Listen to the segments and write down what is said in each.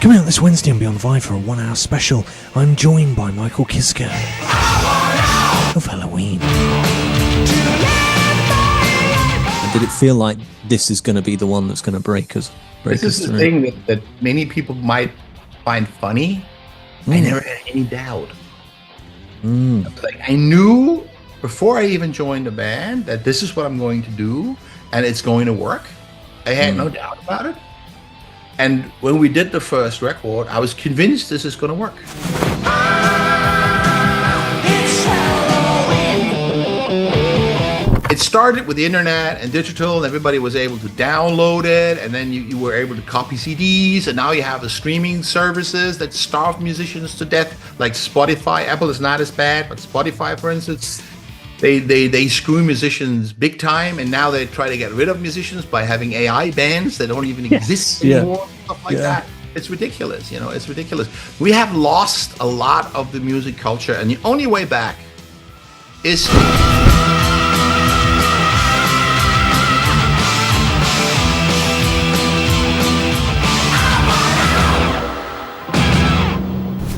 Coming out this Wednesday on Beyond Vive for a 1 hour special, I'm joined by Michael Kiske of Helloween. Did it feel like this is going to be the one that's going to break us? This is the thing that many people might find funny. I never had any doubt. Like, I knew before I even joined the band that this is what I'm going to do and it's going to work. I had no doubt about it. And when we did the first record, I was convinced this is going to work. It started with the internet and digital, and everybody was able to download it, and then you were able to copy CDs, and now you have the streaming services that starve musicians to death, like Spotify. Apple is not as bad, but Spotify, for instance, they screw musicians big time, and now they try to get rid of musicians by having AI bands that don't even exist anymore, stuff like that. It's ridiculous, it's ridiculous. We have lost a lot of the music culture, and the only way back is...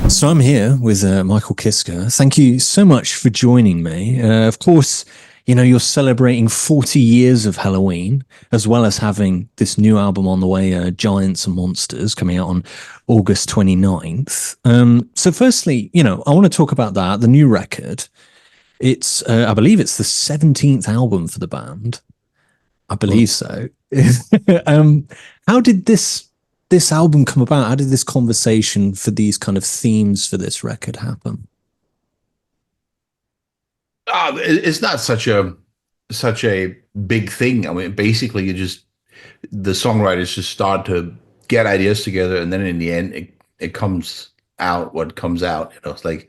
So I'm here with Michael Kiske. Thank you so much for joining me. Of course, you're celebrating 40 years of Helloween, as well as having this new album on the way, Giants and Monsters, coming out on August 29th. So firstly, I want to talk about that, the new record. It's, I believe it's the 17th album for the band. I believe so. How did this album come about? How did this conversation for these kind of themes for this record happen? It's not such a big thing. I mean, basically, the songwriters just start to get ideas together, and then in the end, it comes out what comes out. It's like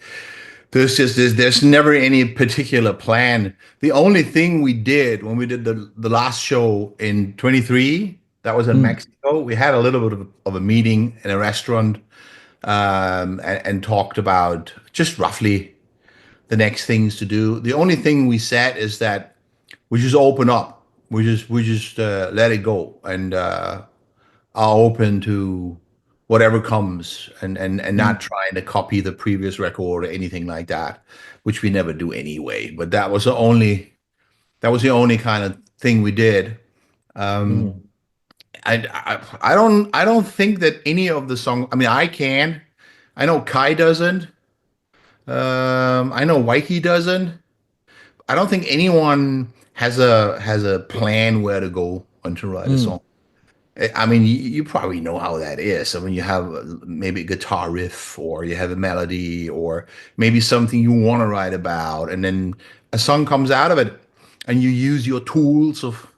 there's never any particular plan. The only thing we did when we did the last show in 23. That was in Mexico. We had a little bit of a meeting in a restaurant and talked about just roughly the next things to do. The only thing we said is that we just open up. We just let it go and are open to whatever comes and not trying to copy the previous record or anything like that, which we never do anyway. But that was the only kind of thing we did. I don't think that any of the songs. I mean, I know Kai doesn't. I know Waiki doesn't. I don't think anyone has a plan where to go and to write a song. I mean, you probably know how that is. I mean, you have maybe a guitar riff, or you have a melody, or maybe something you want to write about, and then a song comes out of it, and you use your tools of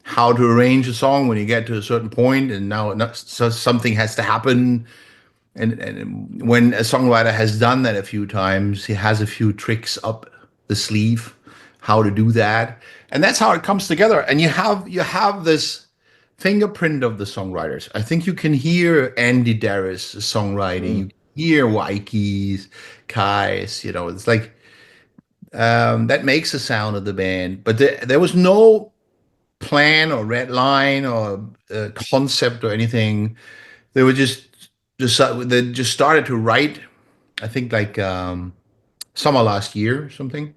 how to arrange a song when you get to a certain point, and so something has to happen. And when a songwriter has done that a few times, he has a few tricks up the sleeve, how to do that, and that's how it comes together. And you have this fingerprint of the songwriters. I think you can hear Andy Darris' songwriting, you hear Waiki's, Kai's. It's like that makes the sound of the band. But there was no plan or red line or concept or anything. They were just started to write. I think like summer last year or something.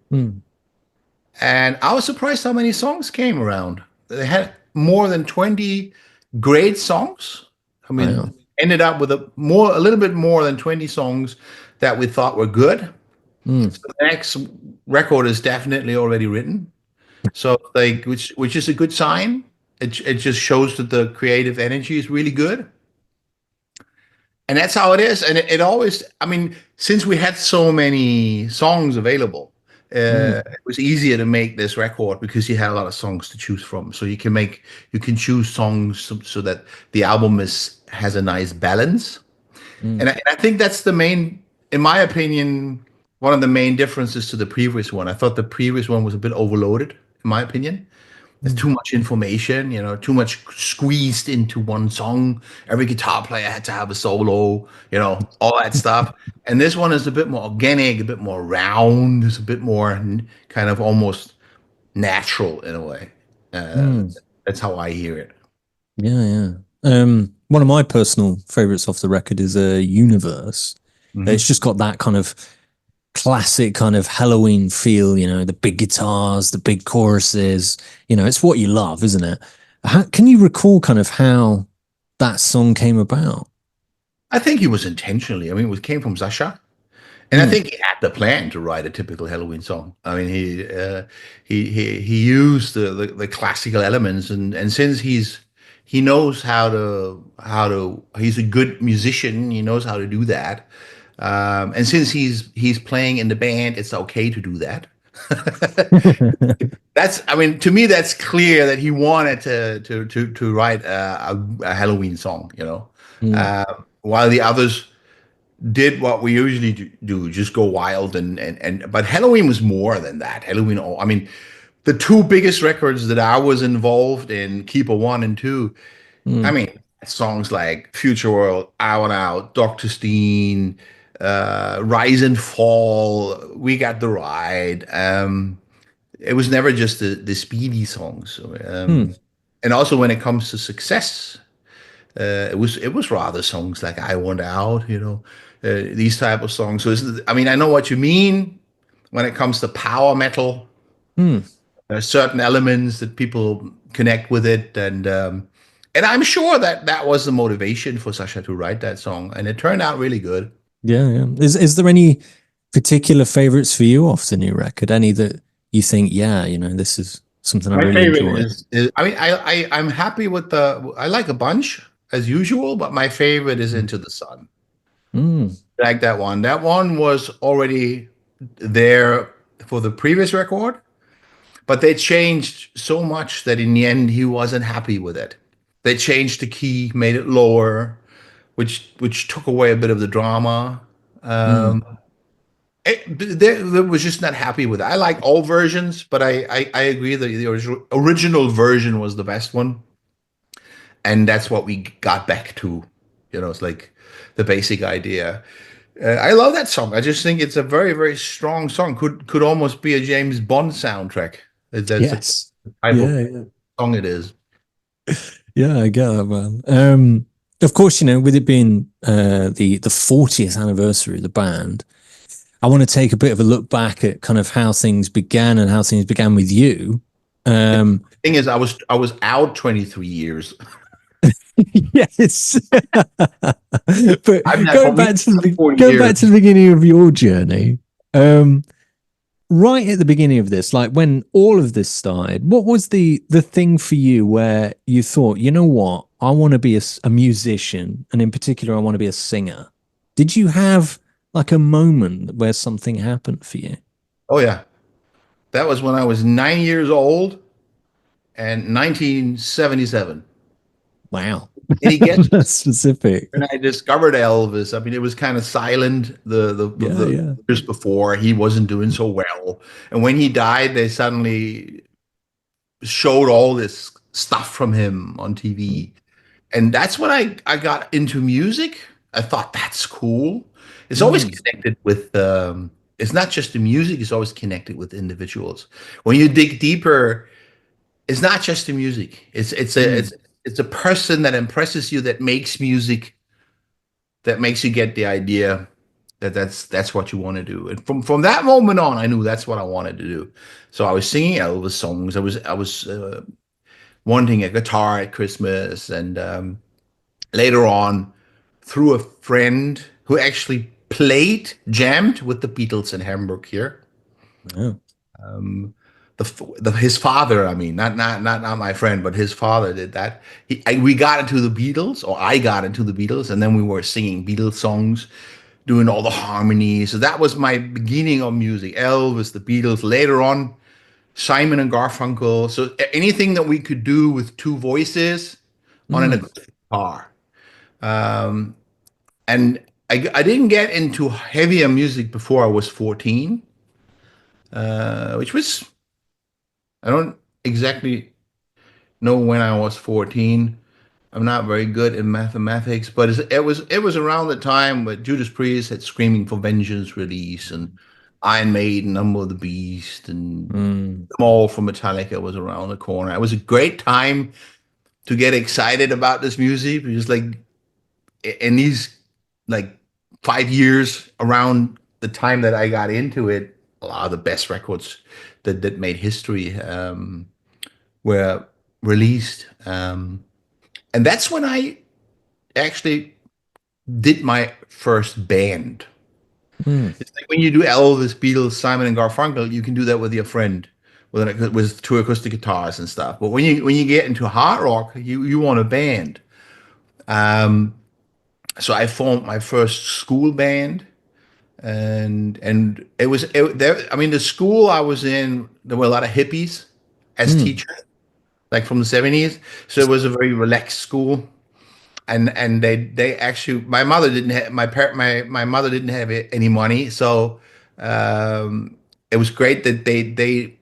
And I was surprised how many songs came around. They had more than 20 great songs. I mean, ended up with a little bit more than 20 songs that we thought were good. So the next record is definitely already written. So like, which is a good sign. It just shows that the creative energy is really good. And that's how it is. And it always, I mean, since we had so many songs available, it was easier to make this record because you had a lot of songs to choose from. So you can choose songs so that the album has a nice balance. And I think that's in my opinion, one of the main differences to the previous one. I thought the previous one was a bit overloaded, in my opinion. There's too much information, too much squeezed into one song. Every guitar player had to have a solo, all that stuff. And this one is a bit more organic, a bit more round. It's a bit more kind of almost natural in a way. That's how I hear it. Yeah. one of my personal favorites off the record is Universe. It's Hmm. just got that kind of classic kind of Halloween feel, the big guitars, the big choruses. It's what you love, isn't it? Can you recall kind of how that song came about? I think he was intentionally. I mean, it came from Sasha. And I Mm, think he had the plan to write a typical Halloween song. I mean, he used the classical elements, and since he knows how to he's a good musician. He knows how to do that. And since he's playing in the band, it's okay to do that. That's, I mean, to me, that's clear that he wanted to write a Halloween song, mm, while the others did what we usually do, just go wild and but Halloween was more than that. Halloween, I mean, the two biggest records that I was involved in, Keeper One and Two. I mm, mean, songs like Future World, Out and Out, Doctor Steen, Rise and Fall, We Got the Ride. It was never just the speedy songs. mm. And also when it comes to success, it was rather songs like I Want Out, these type of songs. So I mean, I know what you mean when it comes to power metal. Mm. There are certain elements that people connect with it, and I'm sure that that was the motivation for Sasha to write that song, and it turned out really good. Yeah, yeah. Is there any particular favorites for you off the new record? Any that you think, yeah, this is something I My really favorite enjoy? is I mean, I'm happy with I like a bunch as usual, but my favorite is Into the Sun. Mm, Like that one. That one was already there for the previous record, but they changed so much that in the end he wasn't happy with it. They changed the key, made it lower, which took away a bit of the drama. mm. They was just not happy with it. I like all versions, but I agree that the original version was the best one, and that's what we got back to. It's like the basic idea. I love that song. I just think it's a very, very strong song. Could almost be a James Bond soundtrack. That's the Yes. type of Yeah, yeah. song it is. Yeah, I get that, man. Of course, with it being the 40th anniversary of the band, I want to take a bit of a look back at kind of how things began and how things began with you. Yeah. Um, Thing is, I was out 23 years. yes, but I'm not for me 40 going back to years. the beginning of your journey, um, right at the beginning of this, like when all of this started, what was the thing for you where you thought, you know what, I want to be a musician, and in particular, I want to be a singer? Did you have like a moment where something happened for you? Oh yeah, that was when I was 9 years old and 1977. Wow, And he gets that's specific. when I discovered Elvis. I mean, it was kind of silent Yeah, the yeah. years before. He wasn't doing so well, and when he died, they suddenly showed all this stuff from him on TV. And that's when I got into music. I thought that's cool. It's always Mm, connected with it's not just the music, it's always connected with individuals. When you dig deeper, it's not just the music. mm, It's a person that impresses you, that makes music, that makes you get the idea that that's what you want to do. And from that moment on, I knew that's what I wanted to do. So I was singing Elvis songs. I was wanting a guitar at Christmas, and later on, through a friend who actually jammed with the Beatles in Hamburg here. yeah. Um, his father, I mean, not my friend, but his father did that. We got into the Beatles, or I got into the Beatles, and then we were singing Beatles songs, doing all the harmonies. So that was my beginning of music. Elvis, the Beatles. Later on, Simon and Garfunkel. So anything that we could do with two voices on an Mm, acoustic guitar. Um, and I didn't get into heavier music before I was 14, which was, I don't exactly know when I was 14. I'm not very good in mathematics, but it was around the time where Judas Priest had "Screaming for Vengeance" release, and Iron Maiden, "Number of the Beast," and mm, them all from Metallica was around the corner. It was a great time to get excited about this music. It was like in these like 5 years around the time that I got into it, a lot of the best records that made history were released. And that's when I actually did my first band. Mm. It's like when you do Elvis, Beatles, Simon and Garfunkel, you can do that with your friend with two acoustic guitars and stuff. But when you get into hard rock, you want a band. Um, so I formed my first school band, and there. I mean, the school I was in, there were a lot of hippies as Mm. teachers, like from the 70s. So it was a very relaxed school. And they actually, my mother didn't have my mother didn't have any money, so um, it was great that they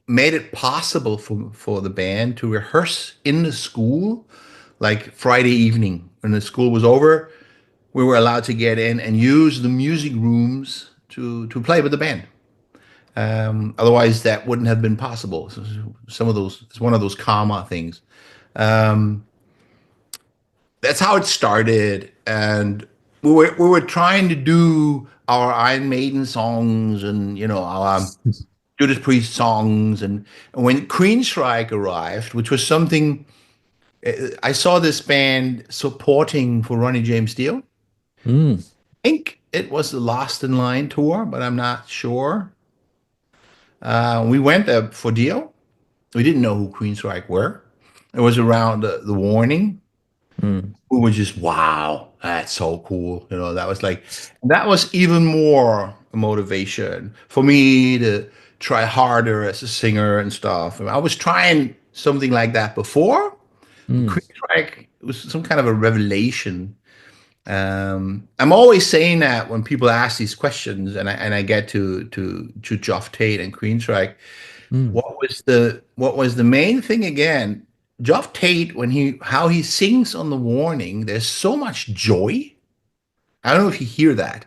made it possible for the band to rehearse in the school, like Friday evening when the school was over. We were allowed to get in and use the music rooms to play with the band. Otherwise, that wouldn't have been possible. So some of those, it's one of those karma things. Um, that's how it started, and we were trying to do our Iron Maiden songs and our Judas Priest songs, and when Queensryche arrived, which was something I saw this band supporting for Ronnie James Dio. Mm. I think it was the Lost in Line tour, but I'm not sure. We went there for Dio. We didn't know who Queensryche were. It was around the Warning. Mm. We were just, wow, that's so cool. That was even more motivation for me to try harder as a singer and stuff. I was trying something like that before. Mm. Queensryche was some kind of a revelation. I'm always saying that when people ask these questions, and I get to Geoff Tate and Queensryche. Mm. What was the main thing again? Geoff Tate, how he sings on the Warning, there's so much joy. I don't know if you hear that.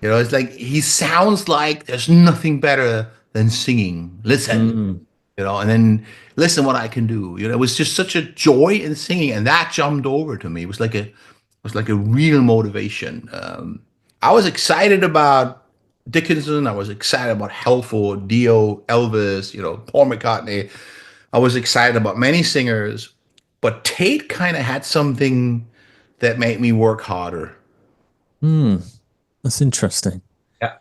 It's like he sounds like there's nothing better than singing. Listen, Mm. and then listen what I can do. It was just such a joy in singing, and that jumped over to me. It was like a real motivation. I was excited about Dickinson. I was excited about Halford, Dio, Elvis, Paul McCartney. I was excited about many singers, but Tate kind of had something that made me work harder. Mm. That's interesting. Yeah.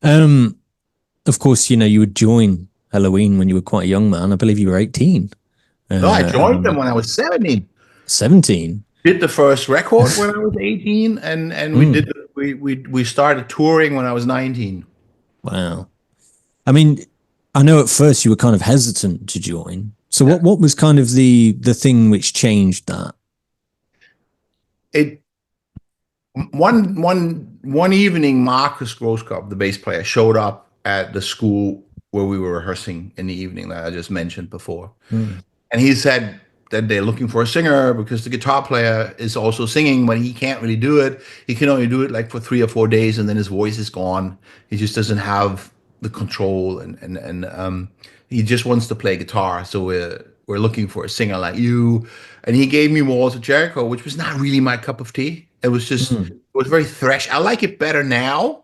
Um, of course, you would join Halloween when you were quite a young man. I believe you were 18, No, I joined them and when I was 17. 17. Did the first record when I was 18, and we Mm. did we started touring when I was 19. Wow. I mean, I know at first you were kind of hesitant to join. So Yeah. what was kind of the thing which changed that? It one evening, Marcus Groskop, the bass player, showed up at the school where we were rehearsing in the evening that I just mentioned before. Mm. And he said that they're looking for a singer because the guitar player is also singing, but he can't really do it. He can only do it like for 3 or 4 days, and then his voice is gone. He just doesn't have the control, and he just wants to play guitar. So we're looking for a singer like you. And he gave me Walls of Jericho, which was not really my cup of tea. It Mm. was very thrash. I like it better now,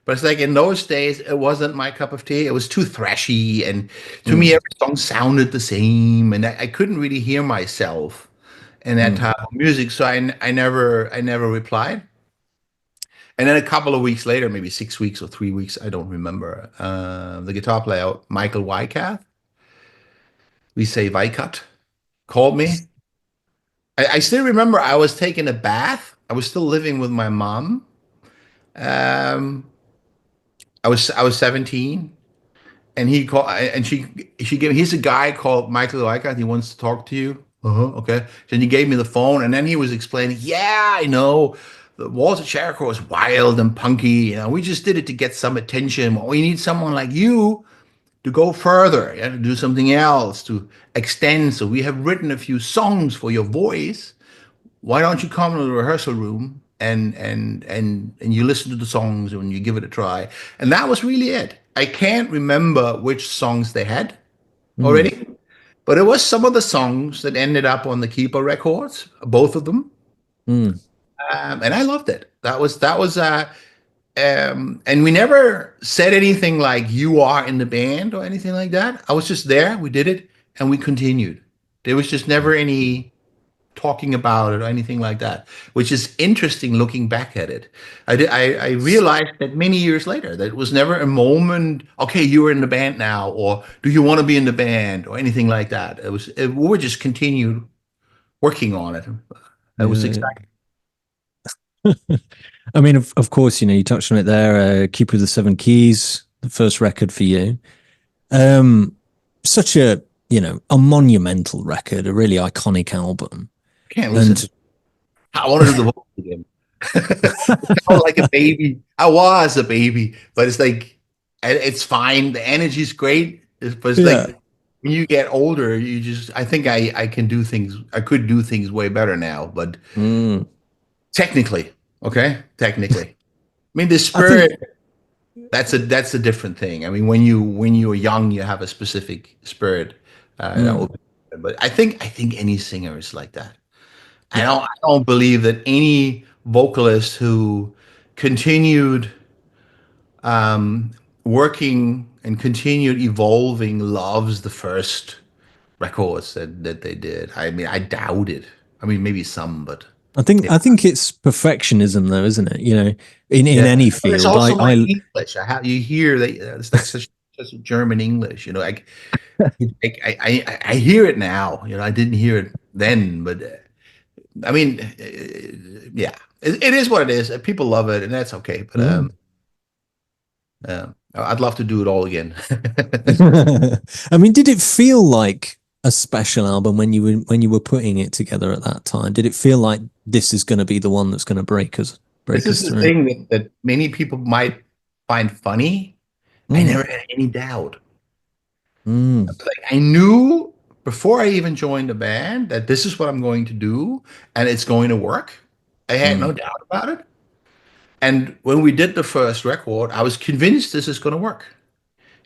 but it's like in those days, it wasn't my cup of tea. It was too thrashy, and to me, Mm. every song sounded the same, and I couldn't really hear myself in that Mm. type of music. So I never replied. And then a couple of weeks later, maybe 6 weeks or 3 weeks, I don't remember. The guitar player Michael Wycath, we say Wycott, called me. I still remember I was taking a bath. I was still living with my mom. Um, I was 17. And he called, and she gave. He's a guy called Michael Kiske. He wants to talk to you. Okay. Then he gave me the phone, and then he was explaining. Yeah, I know. The Walls of Jericho is wild and punky. We just did it to get some attention. Well, we need someone like you to go further, to do something else, to extend. So we have written a few songs for your voice. Why don't you come to the rehearsal room and you listen to the songs and you give it a try? And that was really it. I can't remember which songs they had Mm. already, but it was some of the songs that ended up on the Keeper records, both of them. Mm. And I loved it. And we never said anything like "you are in the band" or anything like that. I was just there. We did it, and we continued. There was just never any talking about it or anything like that, which is interesting looking back at it. I realized that many years later that it was never a moment, okay, you're in the band now, or do you want to be in the band or anything like that. We were just continued working on it. It was Yeah. exciting. I mean, of course, you touched on it there. Keeper of the Seven Keys, the first record for you. Um, Such a monumental record, a really iconic album. Can't listen. And I want to do the vocals again. I felt like a baby. I was a baby, but it's like it's fine. The energy's great, but it's yeah, like when you get older, you just. I think I can do things. I could do things way better now, but mm. technically, okay, technically. I mean, the I think, spirit. That's a different thing. I mean, when you're young, you have a specific spirit. That will mm, be, but I think any singer is like that. I yeah, don't I don't believe that any vocalist who continued um, working and continued evolving loves the first records that they did. I mean, I doubt it. I mean, maybe some, but yeah, I think it's perfectionism, though, isn't it? In yeah. any But it's field, also like I English. I have you hear that it's like such a German English. Like I hear it now. I didn't hear it then, but I mean, yeah, it is what it is. People love it, and that's okay. But mm. I'd love to do it all again. I mean, did it feel like a special album when you were putting it together at that time? Did it feel like this is going to be the one that's going to This break is us the through? thing that many people might find funny. I Mm, never had any doubt. mm, Like I knew before I even joined the band that this is what I'm going to do, and it's going to work. I had no mm, doubt about it. And when we did the first record, I was convinced this is going to work.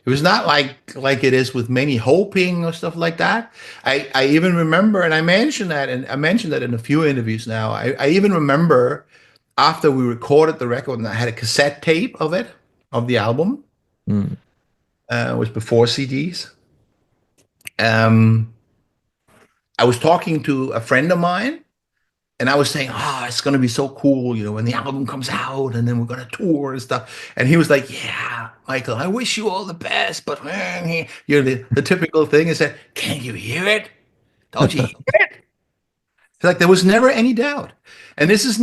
It was not like it is with many hoping or stuff like that. I even remember, and I mentioned that in a few interviews now. I even remember after we recorded the record and I had a cassette tape of it, of the album, mm, it was before CDs. Um, I was talking to a friend of mine and I was saying, "Oh, it's gonna be so cool, when the album comes out, and then we're gonna tour and stuff." And he was like, "Yeah, Michael, I wish you all the best, but the typical thing is that, can't you hear it? Don't you hear it?" It's like there was never any doubt, and this has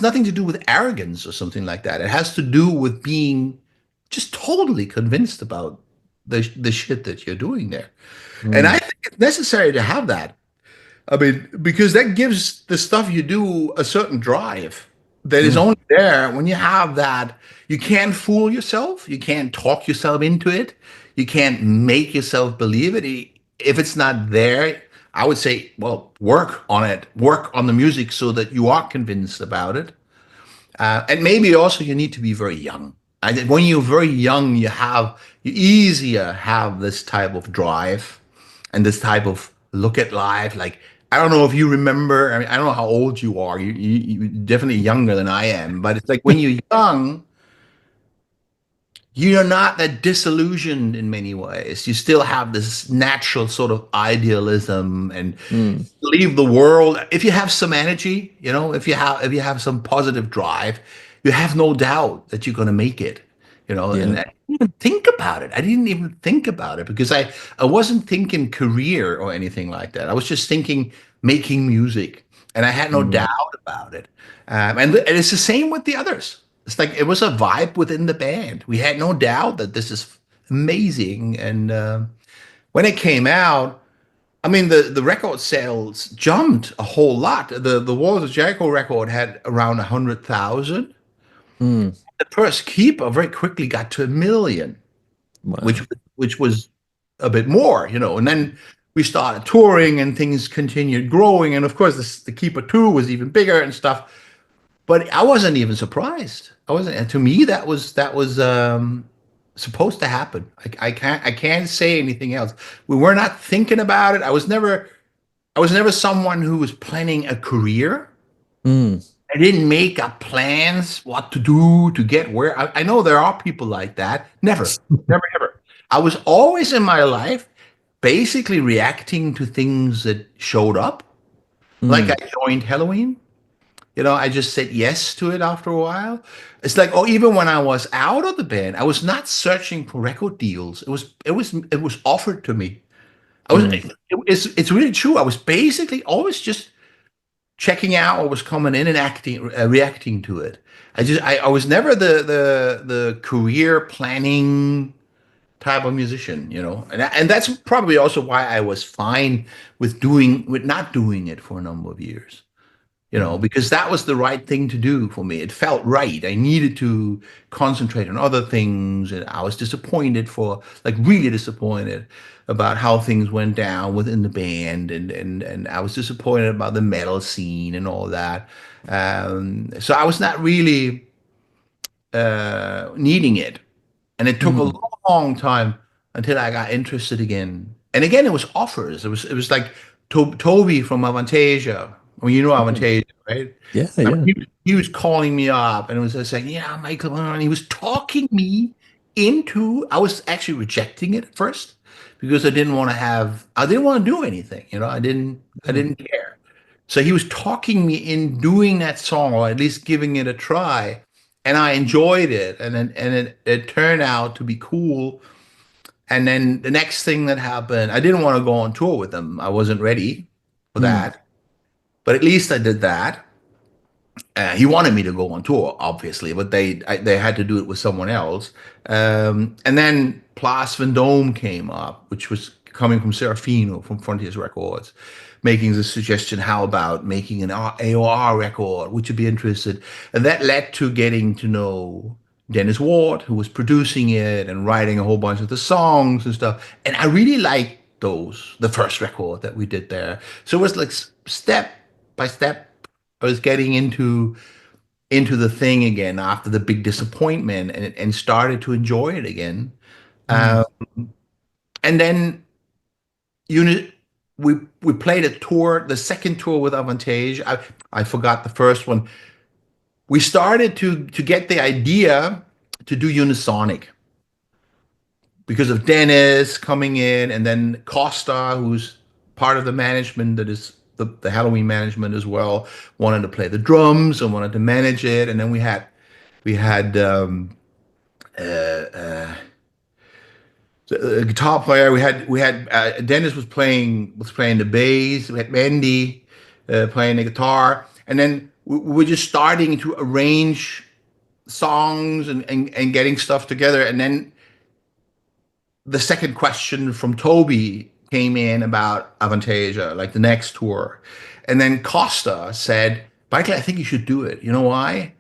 nothing to do with arrogance or something like that. It has to do with being just totally convinced about the shit that you're doing there, and I mm, think it's necessary to have that. I mean, because that gives the stuff you do a certain drive that is mm, only there when you have that. You can't fool yourself. You can't talk yourself into it. You can't make yourself believe it. If it's not there, I would say, well, work on it. Work on the music so that you are convinced about it. And maybe also you need to be very young. I think when you're very young, you easier have this type of drive and this type of look at life. Like I don't know if you remember. I mean, I don't know how old you are. You're definitely younger than I am. But it's like when you're young, you're not that disillusioned in many ways. You still have this natural sort of idealism and mm. leave the world. If you have some energy, if you have some positive drive, you have no doubt that you're going to make it. And Yeah. I didn't even think about it. I didn't even think about it because I wasn't thinking career or anything like that. I was just thinking making music, and I had no Mm, doubt about it. And it's the same with the others. It's like it was a vibe within the band. We had no doubt that this is amazing. And when it came out, I mean, the record sales jumped a whole lot. The Walls of Jericho record had around 100,000. mm. The first Keeper very quickly got to 1 million, which Wow. which was a bit more. And then we started touring, and things continued growing. And of course, the Keeper 2 was even bigger and stuff. But I wasn't even surprised. I wasn't. And to me, that was supposed to happen. I can't say anything else. We were not thinking about it. I was never someone who was planning a career. Mm. I didn't make up plans what to do to get where. I know there are people like that. Never, never, ever. I was always in my life basically reacting to things that showed up. Like I Mm. joined Halloween. I just said yes to it after a while. It's like, oh, even when I was out of the band, I was not searching for record deals. It was offered to me. Mm. It's really true. I was basically always just checking out what was coming in and reacting to it. I was never the career planning type of musician, and that's probably also why I was fine with not doing it for a number of years. Mm. Because that was the right thing to do for me. It felt right. I needed to concentrate on other things, and I was disappointed like really disappointed about how things went down within the band, and I was disappointed about the metal scene and all that. So I was not really needing it. And it took a Mm. long, long time until I got interested again. And again, it was offers. It was like Toby from Avantasia. Well, you know Mm. Avantasia, right? Yeah, I mean, yeah. he was calling me up and it was just saying, yeah, Michael, and he was talking me into. I was actually rejecting it at first because I didn't want to do anything. I Mm. didn't care. So he was talking me in doing that song, or at least giving it a try, and I enjoyed it, and it turned out to be cool. And then the next thing that happened, I didn't want to go on tour with them. I wasn't ready for Mm. that, but at least I did that. He wanted me to go on tour, obviously, but they had to do it with someone else. And then Plas Vendome came up, which was coming from Serafino from Frontiers Records, making the suggestion, how about making an AOR record? Would you be interested? And that led to getting to know Dennis Ward, who was producing it and writing a whole bunch of the songs and stuff. And I really liked the first record that we did there. So it was like step by step I was getting into the thing again after the big disappointment, and started to enjoy it again. Mm. Uh, and then unit we played a tour, the second tour with Avantage. I forgot the first one. We started to get the idea to do Unisonic because of Dennis coming in, and then Costa, who's part of the management, that is the Halloween management as well, wanted to play the drums and wanted to manage it. And then we had a guitar player. We had Dennis was playing the bass. We had Mandy playing the guitar, and then we were just starting to arrange songs and getting stuff together. And then the second question from Toby came in about Avantasia, like the next tour. And then Costa said, Michael, I think you should do it. You know why?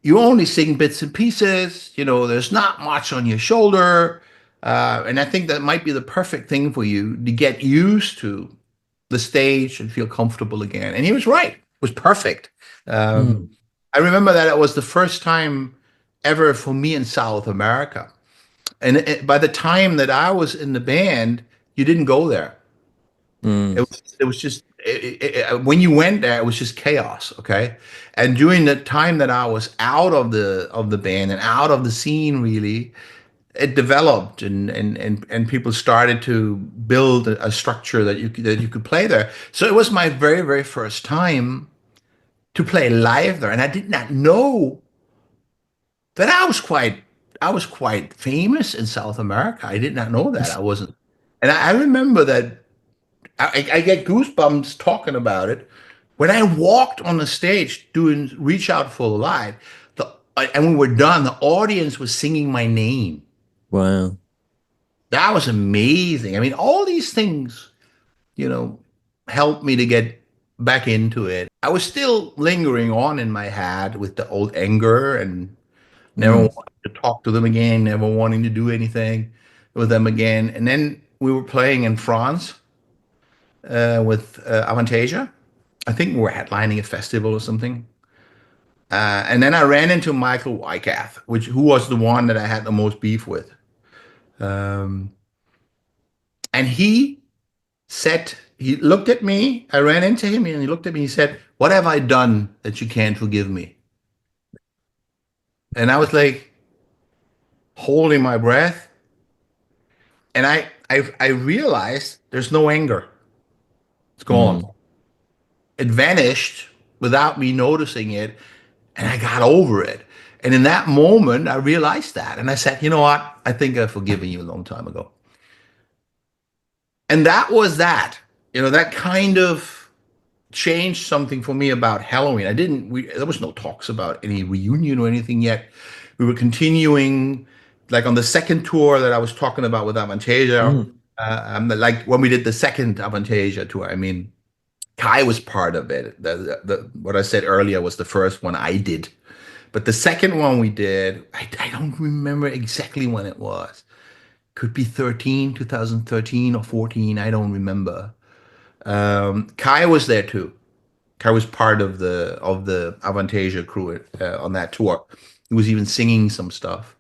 You only sing bits and pieces. There's not much on your shoulder. And I think that might be the perfect thing for you to get used to the stage and feel comfortable again. And he was right. It was perfect. Um, Mm. I remember that it was the first time ever for me in South America. And by the time that I was in the band, you didn't go there. Mm. It was just when you went there, it was just chaos. Okay, and during the time that I was out of the band and out of the scene, really, it developed, and people started to build a structure that you could play there. So it was my very very first time to play live there, and I did not know that I was quite famous in South America. I did not know that. I wasn't, and I remember that I get goosebumps talking about it. When I walked on the stage doing Reach Out for the Light, and when we were done, the audience was singing my name. Wow. That was amazing. I mean, all these things, you know, helped me to get back into it. I was still lingering on in my head with the old anger and never Mm. wanting to talk to them again, never wanting to do anything with them again. And then we were playing in France with Avantasia. I think we were headlining a festival or something. And then I ran into Michael Wycath, who was the one that I had the most beef with. Um, and he said he looked at me. I ran into him and he looked at me. He said, "What have I done that you can't forgive me?" And I was like holding my breath. And I realized there's no anger. It's gone. Mm. It vanished without me noticing it. And I got over it. And in that moment, I realized that. And I said, you know what? I think I've forgiven you a long time ago. And that was that. That kind of changed something for me about Halloween. There was no talks about any reunion or anything yet. We were continuing, like on the second tour that I was talking about with Avantasia, Mm. like when we did the second Avantasia tour, I mean, Kai was part of it. What I said earlier was the first one I did. But the second one we did, I don't remember exactly when it was. Could be 2013 or 14. I don't remember. Kai was there too. Kai was part of the Avantasia crew on that tour. He was even singing some stuff,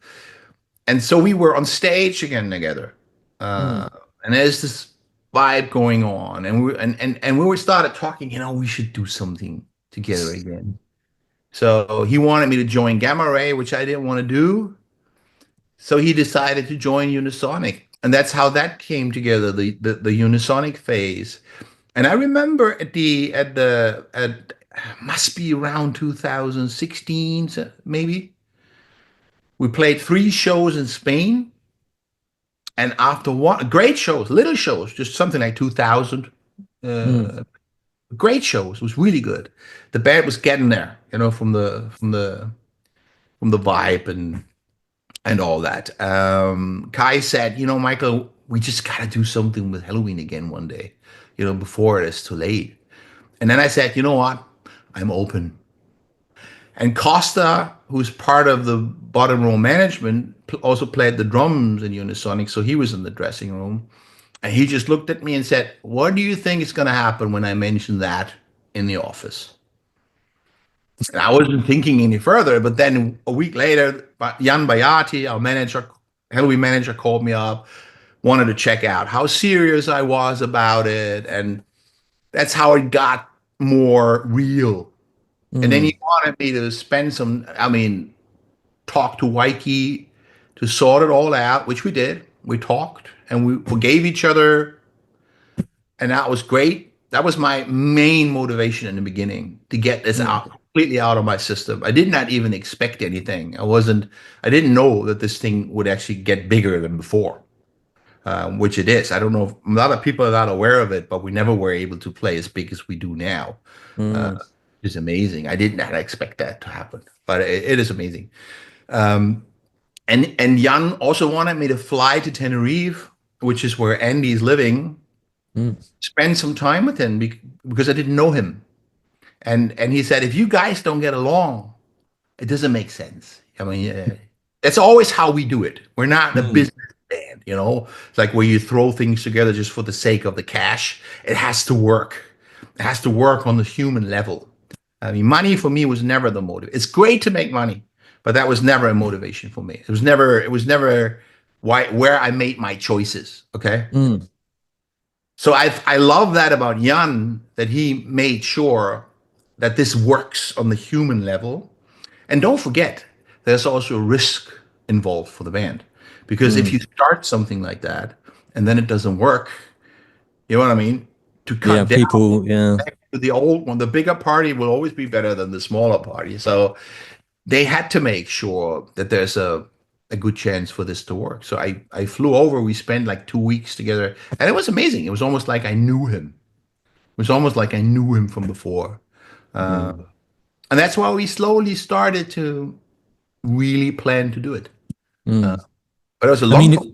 and so we were on stage again together. Mm. And there's this vibe going on, and we started talking. We should do something together again. So he wanted me to join Gamma Ray, which I didn't want to do. So he decided to join Unisonic, and that's how that came together. The Unisonic phase. And I remember at must be around 2016 maybe. We played 3 shows in Spain, and after one great shows, little shows, just something like 2,000. Mm. Uh, Great shows. It was really good. The band was getting there, from the vibe and all that. Kai said, Michael, we just got to do something with Halloween again one day, before it is too late. And then I said, you know what? I'm open. And Costa, who's part of the bottom row management, also played the drums in Unisonic. So he was in the dressing room. And he just looked at me and said, what do you think is going to happen when I mention that in the office? And I wasn't thinking any further. But then a week later, Jan Bayati, our manager, Halloween manager, called me up, wanted to check out how serious I was about it. And that's how it got more real. And then he Mm. wanted me to talk to Waiki to sort it all out, which we did. We talked and we forgave each other, and that was great. That was my main motivation in the beginning, to get this Mm. out completely out of my system. I did not even expect anything. I didn't know that this thing would actually get bigger than before, which it is. I don't know if a lot of people are not aware of it, but we never were able to play as big as we do now. Uh, Mm. is amazing. I did not expect that to happen, but it is amazing. Um, and Jan also wanted me to fly to Tenerife, which is where Andy's living, Mm. spend some time with him because I didn't know him. And he said, if you guys don't get along, it doesn't make sense. I mean, that's always how we do it. We're not a Mm. business band, It's like where you throw things together just for the sake of the cash. It has to work. It has to work on the human level. I mean, money for me was never the motive. It's great to make money, but that was never a motivation for me. It was never where I made my choices. Okay. Mm. So I love that about Jan, that he made sure that this works on the human level. And don't forget, there's also risk involved for the band. Because if you Mm. start something like that and then it doesn't work, you know what I mean? To Yeah, cut down people, yeah. to the old one, the bigger party will always be better than the smaller party. So they had to make sure that there's a good chance for this to work. So I flew over. We spent like 2 weeks together, and it was amazing. It was almost like I knew him. It was almost like I knew him from before, Mm. and that's why we slowly started to really plan to do it. Uh, Mm. but it was a I long mean, process.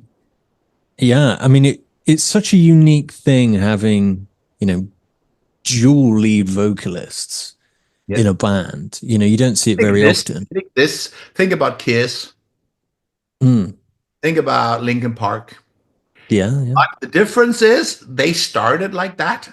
yeah, I mean, it's such a unique thing having, you know, dual lead vocalists Yeah. in a band. You don't see it Think very this. often. Think this. Think about Kiss. Mm. Think about Linkin Park. Yeah, yeah. But the difference is they started like that,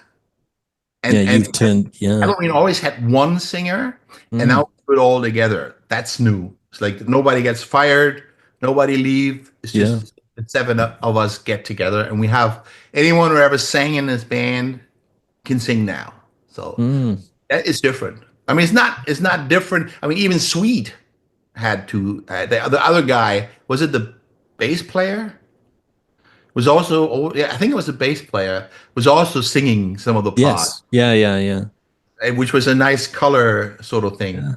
Yeah, and you've turned, yeah. Halloween always had one singer, and now Mm. we put it all together. That's new. It's like nobody gets fired, nobody leave. It's Yeah. just the 7 of us get together, and we have anyone who ever sang in this band. can sing now. So Mm. that is different. I mean, it's not different. I mean, even Sweet had to the other guy, was it the bass player? Was also, oh, yeah, I think it was the bass player, was also singing some of the parts, Yes. Yeah. Yeah. Yeah. which was a nice color sort of thing. Yeah.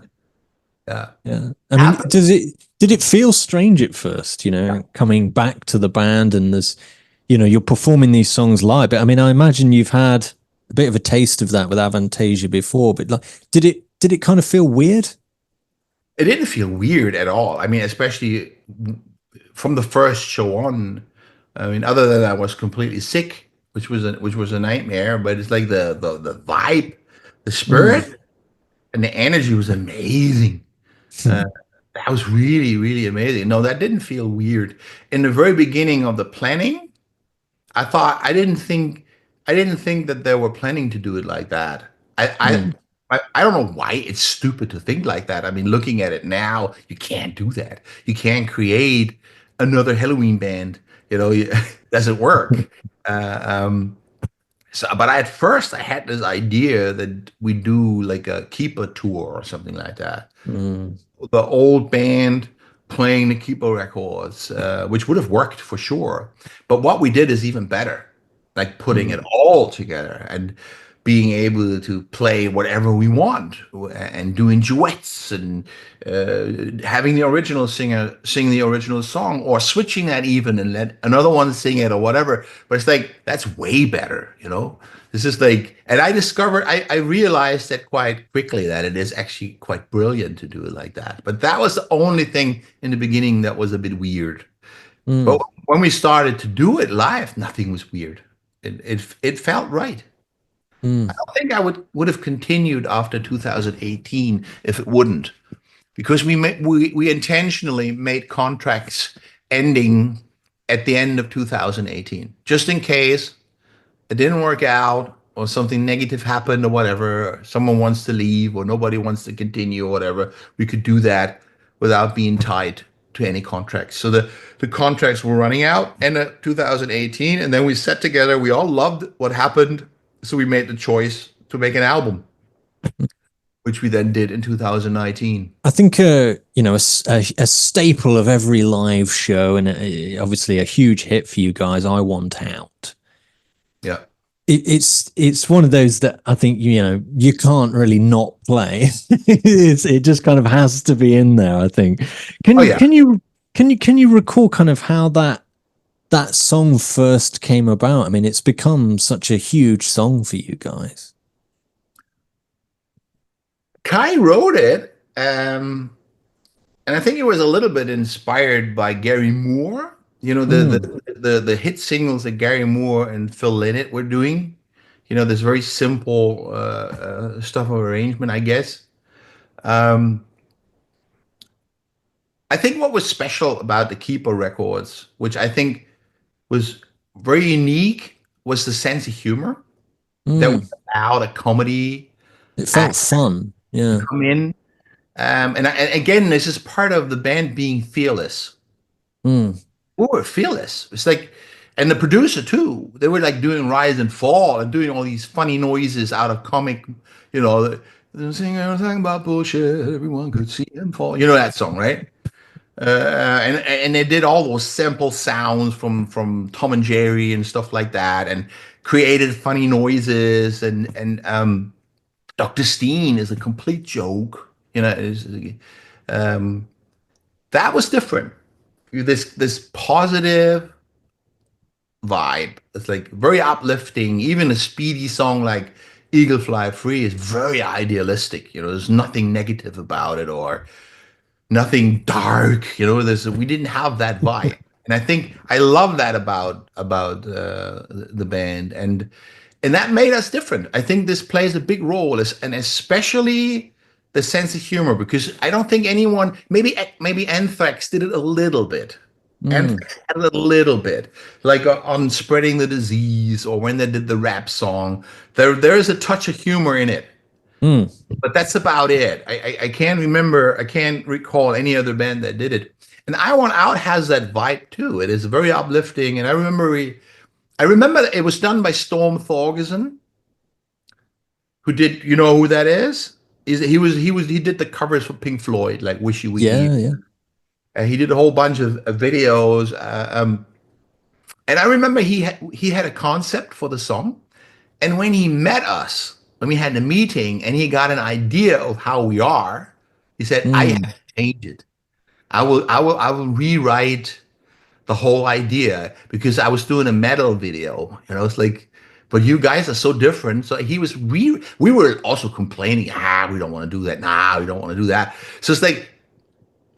Yeah. Yeah. I mean, Happened. did it feel strange at first, coming back to the band and you're performing these songs live? But I mean, I imagine you've had a bit of a taste of that with Avantasia before, but like, did it kind of feel weird? It didn't feel weird at all. I mean, especially from the first show on. I mean, other than I was completely sick, which was a nightmare. But it's like the vibe, the Mm, spirit, and the energy was amazing. Uh, that was really, really amazing. No, that didn't feel weird. In the very beginning of the planning, I thought I didn't think that they were planning to do it like that. I I mm, I don't know why it's stupid to think like that. I mean, looking at it now, you can't do that. You can't create another Halloween band. It doesn't work. Uh, um, but at first, I had this idea that we do like a keeper tour or something like that, mm, the old band playing the Kipo records, which would have worked for sure. But what we did is even better, like putting it mm, all together and being able to play whatever we want and doing duets and having the original singer sing the original song or switching that even and let another one sing it or whatever. But it's like, that's way better. This is like, and I realized that quite quickly that it is actually quite brilliant to do it like that. But that was the only thing in the beginning that was a bit weird. But mm, when we started to do it live, nothing was weird. It felt right. I mm, don't think I would have continued after 2018 if it wouldn't, because we intentionally made contracts ending at the end of 2018, just in case it didn't work out or something negative happened or whatever, or someone wants to leave or nobody wants to continue or whatever, we could do that without being tied to any contracts. So the contracts were running out in 2018, and then we sat together. We all loved what happened, so we made the choice to make an album, which we then did in 2019. I think, a staple of every live show, and obviously a huge hit for you guys, I Want Out. Yeah. It's one of those that I think you can't really not play. It just kind of has to be in there. I think. Oh Can yeah. can you can you recall kind of how that song first came about? I mean, it's become such a huge song for you guys. Kai wrote it, and I think it was a little bit inspired by Gary Moore. Mm, The hit singles that Gary Moore and Phil Lynott were doing. This very simple stuff of arrangement, I guess. Um, I think what was special about the Keeper records, which I think was very unique, was the sense of humor that we mm. allowed a comedy It felt act fun. to Yeah. come in. And again, this is part of the band being fearless. Mm, We were fearless. It's like, and the producer too. They were like doing rise and fall and doing all these funny noises out of comic. You know, the singer talking about bullshit. Everyone could see him fall. You know that song, right? And they did all those sample sounds from Tom and Jerry and stuff like that, and created funny noises. And Dr. Steen is a complete joke. Um, that was different. This positive vibe. It's like very uplifting. Even a speedy song like Eagle Fly Free is very idealistic. There's nothing negative about it or nothing dark. We didn't have that vibe. And I think I love that about the band, and that made us different. I think this plays a big role, and especially the sense of humor, because I don't think anyone, maybe Anthrax did it a little bit. mm, Anthrax had it a little bit, like on spreading the disease or when they did the rap song. There is a touch of humor in it, mm. but that's about it. I can't remember, I can't recall any other band that did it. And I Want Out has that vibe too. It is very uplifting. And I remember that it was done by Storm Thorgerson, who did you know who that is? He did the covers for Pink Floyd, like Wishy Wiki. Yeah, yeah. He did a whole bunch of videos. And I remember he had a concept for the song. And when he met us, when we had the meeting, and he got an idea of how we are, he said, "I have Mm, to change it. I will rewrite the whole idea because I was doing a metal video. You know, it's like, but you guys are so different." So we were also complaining, we don't want to do that. Nah, we don't want to do that. So it's like,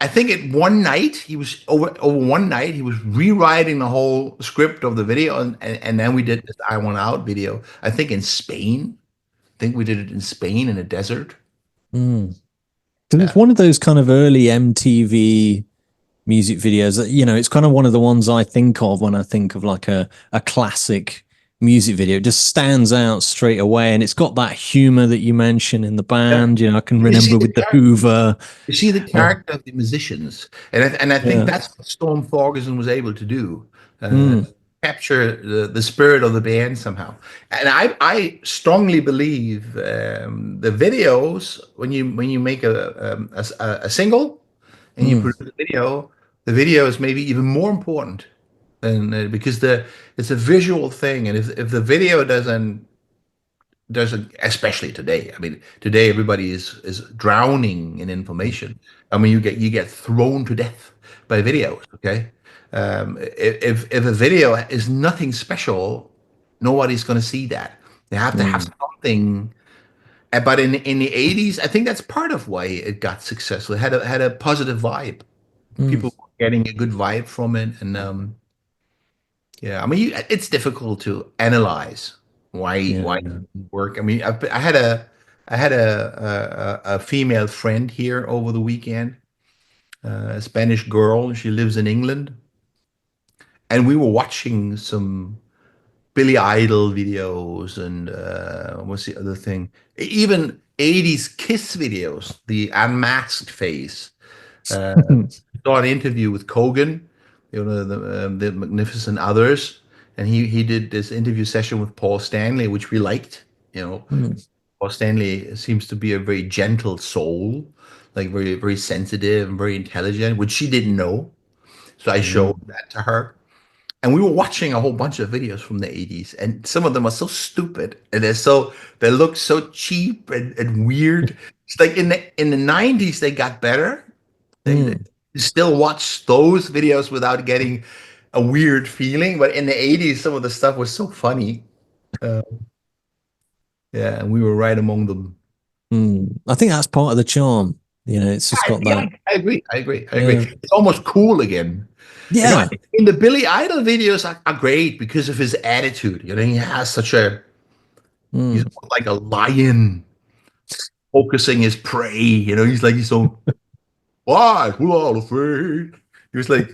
I think at one night over one night he was rewriting the whole script of the video, and then we did this "I Want Out" video. I think in Spain. I think we did it in Spain in a desert. mm. 'Cause it's Yeah. one of those kind of early MTV music videos that, it's kind of one of the ones I think of when I think of like a classic music video. It just stands out straight away. And it's got that humor that you mentioned in the Yeah. band. I can You see remember the with the char- Hoover. you see the Uh, character of the musicians, and I think yeah. that's what Storm Thorgerson was able to do. Uh, Mm, Capture the spirit of the band somehow. And I strongly believe the videos when you make a single and you mm, produce the video is maybe even more important than because it's a visual thing, and if the video doesn't, especially today. I mean, today everybody is drowning in information. I mean, you get thrown to death by videos. Okay, if a video is nothing special, nobody's going to see that. They have to have mm, something. But in the 80s, I think that's part of why it got successful. It had a positive vibe. mm. People were getting a good vibe from it, and yeah, I mean, it's difficult to analyze why it Yeah. didn't work. I mean, I had a female friend here over the weekend, a Spanish girl. She lives in England, and we were watching some Billy Idol videos and what's the other thing? Even 80s Kiss videos, the unmasked face. Uh, Saw an interview with Kogan, the Magnificent Others, and he did this interview session with Paul Stanley, which we liked. You know, Mm, Paul Stanley seems to be a very gentle soul, like very very sensitive and very intelligent, which she didn't know. So I showed mm, that to her, and we were watching a whole bunch of videos from the 80s, and some of them are so stupid, and they look so cheap and weird. It's like in the 90s they got better. They mm, still watch those videos without getting a weird feeling. But in the 80s, some of the stuff was so funny. Uh, yeah, and we were right among them. mm. I think that's part of the charm. It's just got Yeah, that. I agree. I agree. I agree. Yeah. It's almost cool again. You know, Yeah. in the Billy Idol videos are great because of his attitude. You know, he has he's Mm, like a lion focusing his prey. You know, he's so, why? Who are afraid? He was like,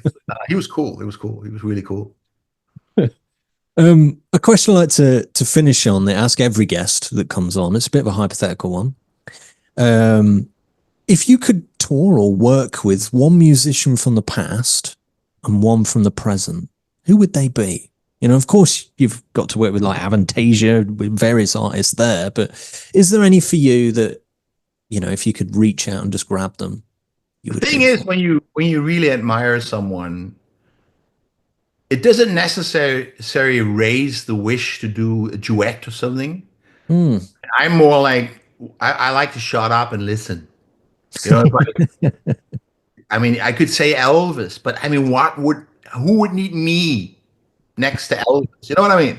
he was cool. He was cool. He was really cool. A question I like to finish on that I ask every guest that comes on. It's a bit of a hypothetical one. Um, if you could tour or work with one musician from the past and one from the present, who would they be? Of course, you've got to work with like Avantasia, with various artists there, but is there any for you that, if you could reach out and just grab them, you The would thing go is, for? when you really admire someone, it doesn't necessarily raise the wish to do a duet or something. Mm. I'm more like I like to shut up and listen. You know, I mean, I could say Elvis, but I mean, who would need me next to Elvis? You know what I mean?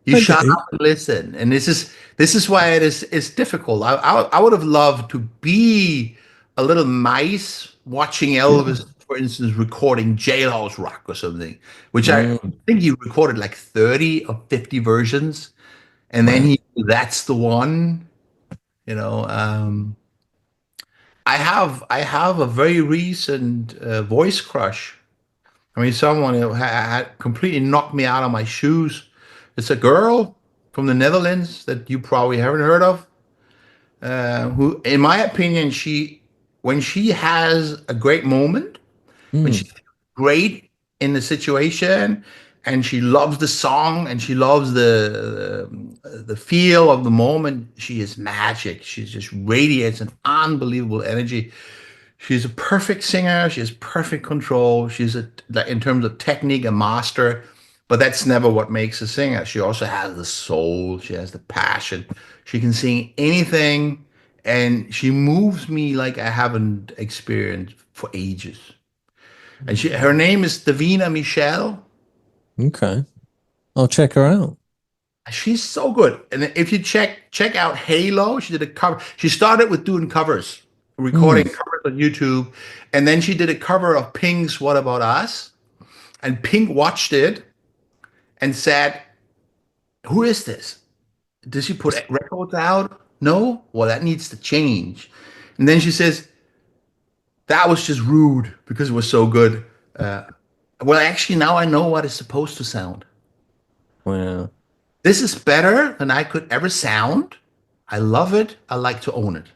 You I shut get you. up and listen, and this is why it's difficult. I would have loved to be a little mice watching Yeah. Elvis, for instance, recording Jailhouse Rock or something, which I Mm. think he recorded like 30 or 50 versions, and then Wow. that's the one. You know, I have a very recent voice crush. I mean, someone who had completely knocked me out of my shoes. It's a girl from the Netherlands that you probably haven't heard of. Who, in my opinion, when she has a great moment, when Mm. she's great in the situation, and she loves the song, and she loves the feel of the moment. She is magic. She just radiates an unbelievable energy. She's a perfect singer. She has perfect control. She's like, in terms of technique, a master. But that's never what makes a singer. She also has the soul. She has the passion. She can sing anything, and she moves me like I haven't experienced for ages. And her name is Davina Michelle. Okay. I'll check her out. She's so good. And if you check out Halo, she did a cover. She started with doing covers, recording Mm. covers on YouTube, and then she did a cover of Pink's "What About Us?" And Pink watched it and said, "Who is this? Does she put records out? No? Well, that needs to change." And then she says, "That was just rude because it was so good." Uh, well, actually, now I know what it's supposed to sound. Wow. This is better than I could ever sound. I love it. I like to own it.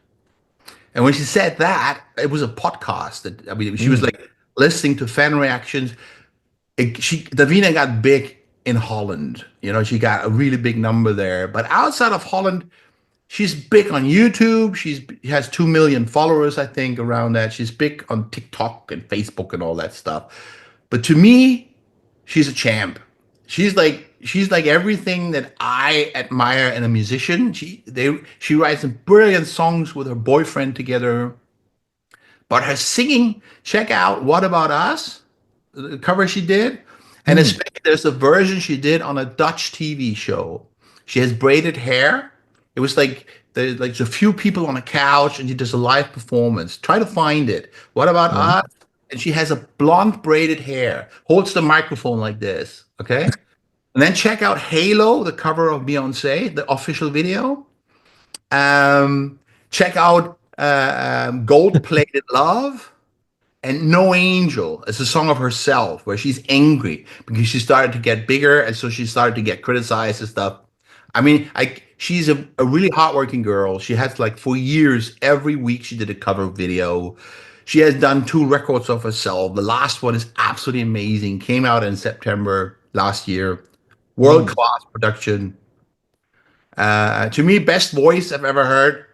And when she said that, it was a podcast. That, I mean, she was Mm. like listening to fan reactions. Davina got big in Holland. You know, she got a really big number there. But outside of Holland, she's big on YouTube. She has 2 million followers, I think, around that. She's big on TikTok and Facebook and all that stuff. But to me, she's a champ. She's like everything that I admire in a musician. She writes some brilliant songs with her boyfriend together. But her singing, check out "What About Us," the cover she did, and Mm. especially there's a version she did on a Dutch TV show. She has braided hair. It was like there's like a few people on a couch, and she does a live performance. Try to find it. What about Right. us? And she has a blonde braided hair, holds the microphone like this. Okay. And then check out Halo, the cover of Beyonce, the official video. Um, check out Gold Plated Love and No Angel. It's a song of herself where she's angry because she started to get bigger, and so she started to get criticized and stuff. I mean, she's a really hardworking girl. She has like for years, every week she did a cover video. She has done 2 records of herself. The last one is absolutely amazing. Came out in September last year. World Mm. class production. To me, best voice I've ever heard.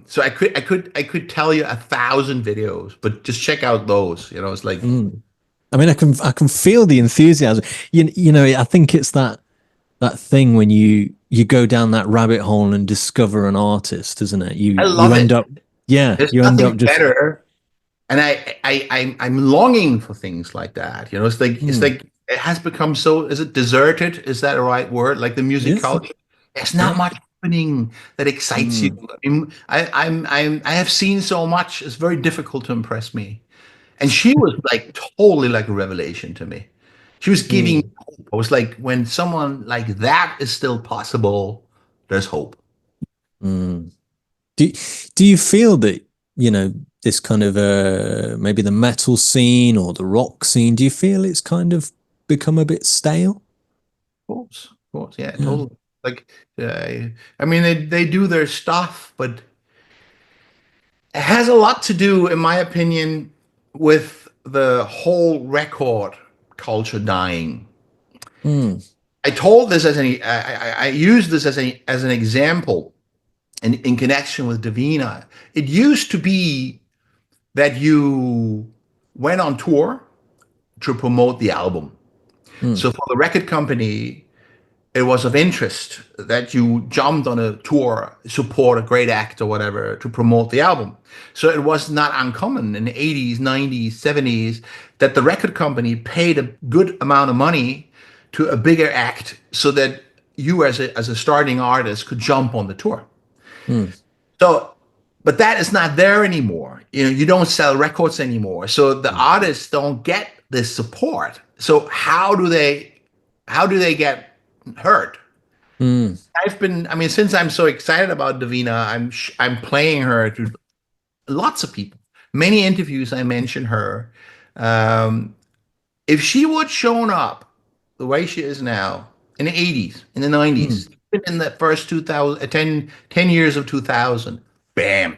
So I could tell you 1,000 videos, but just check out those. You know, it's like Mm. I mean, I can feel the enthusiasm. I think it's that thing when you go down that rabbit hole and discover an artist, isn't it? You I you love end it. up, yeah, There's you end nothing up just, better, and I'm longing for things like that. You know, it's mm, like it has become so. Is it deserted? Is that a right word? Like the music yes, culture, there's not yeah, much happening that excites you. mm, I have seen so much. It's very difficult to impress me. And she was like totally like a revelation to me. She was giving me mm, hope. I was like, when someone like that is still possible, there's hope. mm. Do do you feel that, this kind of maybe the metal scene or the rock scene, do you feel it's kind of become a bit stale? Of course, yeah, Yeah. totally. Like, I mean, they do their stuff, but it has a lot to do, in my opinion, with the whole record culture dying. Mm, I told this as an I used this as an example in connection with Davina. It used to be that you went on tour to promote the album. mm, So for the record company, it was of interest that you jumped on a tour, support a great act or whatever to promote the album. So it was not uncommon in the 80s, 90s, 70s that the record company paid a good amount of money to a bigger act so that you as a starting artist could jump on the tour. mm, So, but that is not there anymore. You know, you don't sell records anymore. So the mm, artists don't get this support. So how do they get heard? mm, I mean, since I'm so excited about Davina, I'm playing her to lots of people. Many interviews I mention her. Um, if she would shown up the way she is now in the 80s, in the 90s, mm, even in the first 2000, 10 years of 2000, bam,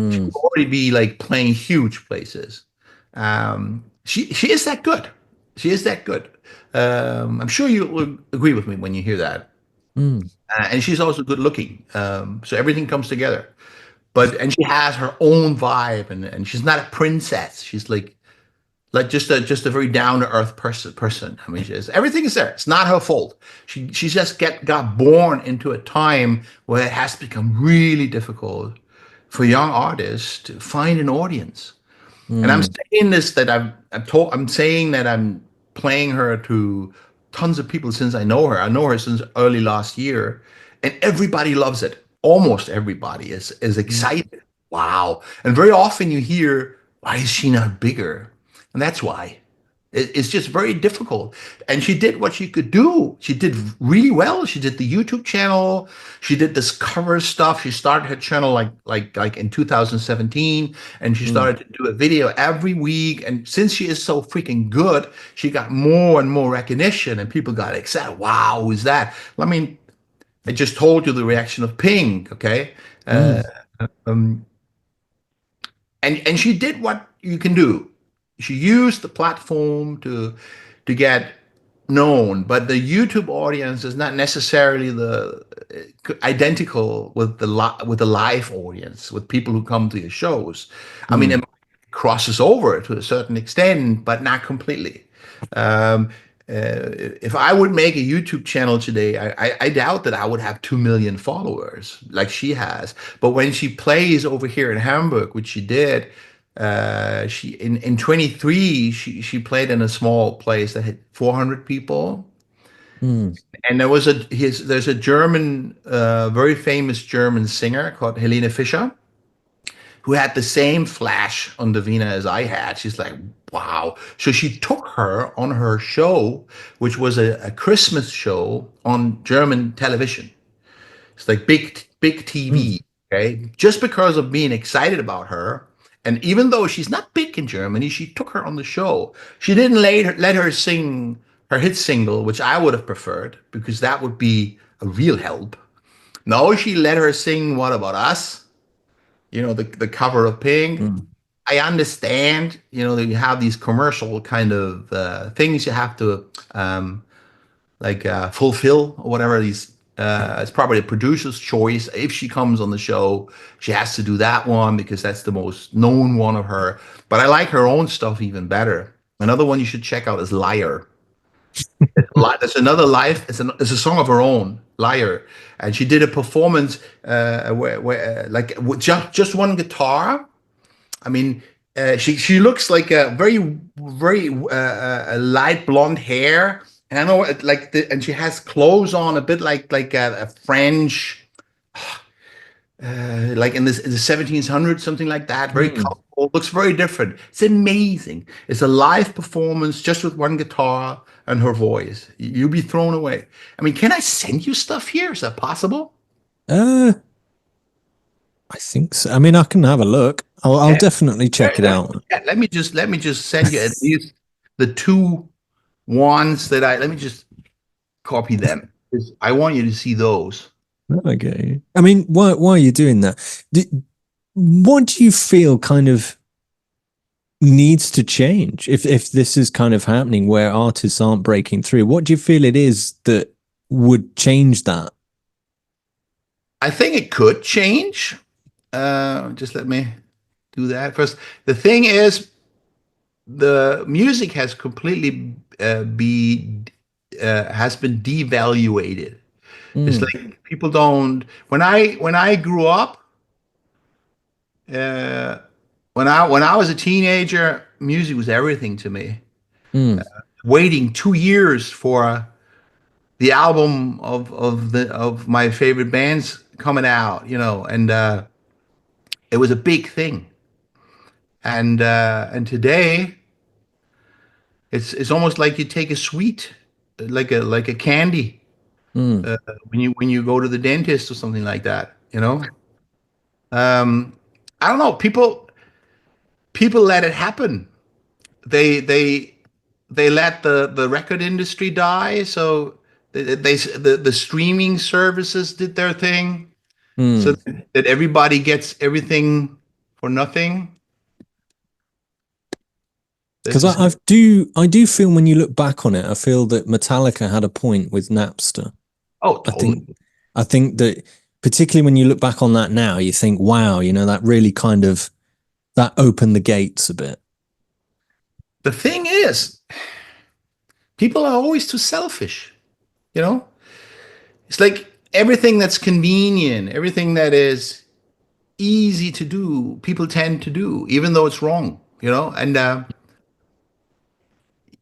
she mm, would already be like playing huge places. She is that good. She is that good. I'm sure you'll agree with me when you hear that. Mm, And she's also good looking. So everything comes together. And she has her own vibe, and she's not a princess. She's like just a very down to earth person. I mean, everything is there. It's not her fault. She just got born into a time where it has become really difficult for young artists to find an audience. And I'm mm, saying this that I'm saying that I'm playing her to tons of people since I know her. I know her since early last year, and everybody loves it. Almost everybody is mm, excited. Wow. And very often you hear, why is she not bigger? And that's why. It's just very difficult. And she did what she could do. She did really well. She did the YouTube channel. She did this cover stuff. She started her channel like in 2017, and she mm, started to do a video every week. And since she is so freaking good, she got more and more recognition, and people got excited. Wow, who's that? I mean, I just told you the reaction of Pink. Okay. mm, Um, and she did what you can do. She used the platform to get known, but the YouTube audience is not necessarily the identical with with the live audience, with people who come to your shows. I mean, mm, it crosses over to a certain extent, but not completely. Um, if I would make a YouTube channel today, I doubt that I would have 2 million followers like she has. But when she plays over here in Hamburg, which she did, she in 23 she played in a small place that had 400 people. mm, And there's a German, very famous German singer called Helene Fischer, who had the same flash on Davina as I had. She's like, wow. So she took her on her show, which was a Christmas show on German television. It's like big mm, TV, okay? Just because of being excited about her. And even though she's not big in Germany, she took her on the show. She didn't let her sing her hit single, which I would have preferred, because that would be a real help. No, she let her sing What About Us? The cover of Pink. mm, I understand, that you have these commercial kind of things you have to fulfill or whatever. It's probably a producer's choice. If she comes on the show, she has to do that one because that's the most known one of her. But I like her own stuff even better. Another one you should check out is Liar. That's another life. It's a song of her own, Liar, and she did a performance with just one guitar. I mean, she looks like a very light blonde hair, and I know and she has clothes on a bit like a French, like in the 1700s, something like that. Very mm. colorful, looks very different. It's amazing. It's a live performance just with one guitar and her voice. You'll be thrown away. I mean, can I send you stuff here? Is that possible? Uh, I think so. I mean, I can have a look. I'll Yeah. definitely check it out. Let me just send you at least the two ones that I let me just copy them. 'Cause I want you to see those. Okay. I mean, why are you doing that? What do you feel kind of needs to change if this is kind of happening where artists aren't breaking through? What do you feel it is that would change that? I think it could change. Just let me do that first. The thing is, the music has completely be has been devaluated. It's Mm, like people don't. When I grew up, uh, when I was a teenager, music was everything to me. mm, Waiting 2 years for the album of my favorite bands coming out, and it was a big thing. And today it's almost like you take a sweet, like a candy, mm, when you go to the dentist or something like that. Um, I don't know. People let it happen. They let the record industry die. So the streaming services did their thing, so mm. that everybody gets everything for nothing. Because This is I do feel when you look back on it, I feel that Metallica had a point with Napster. oh, I think totally. I think that particularly when you look back on that now, you think, wow, that really kind of that opened the gates a bit. The thing is, people are always too selfish. You know, it's like everything that's convenient, everything that is easy to do, people tend to do, even though it's wrong. And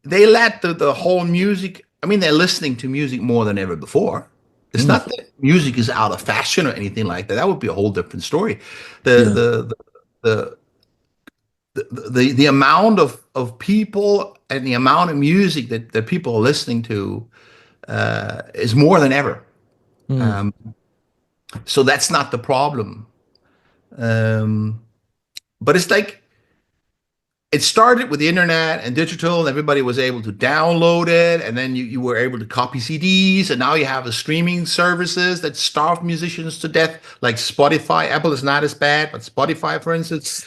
they let the whole music. I mean, they're listening to music more than ever before. It's Mm, not that music is out of fashion or anything like that. That would be a whole different story. The yeah. the the amount of people and the amount of music that people are listening to is more than ever. Mm, Um, so that's not the problem. Um, but it's like it started with the internet and digital, and everybody was able to download it, and then you were able to copy CDs, and now you have the streaming services that starve musicians to death, like Spotify. Apple is not as bad, but Spotify, for instance,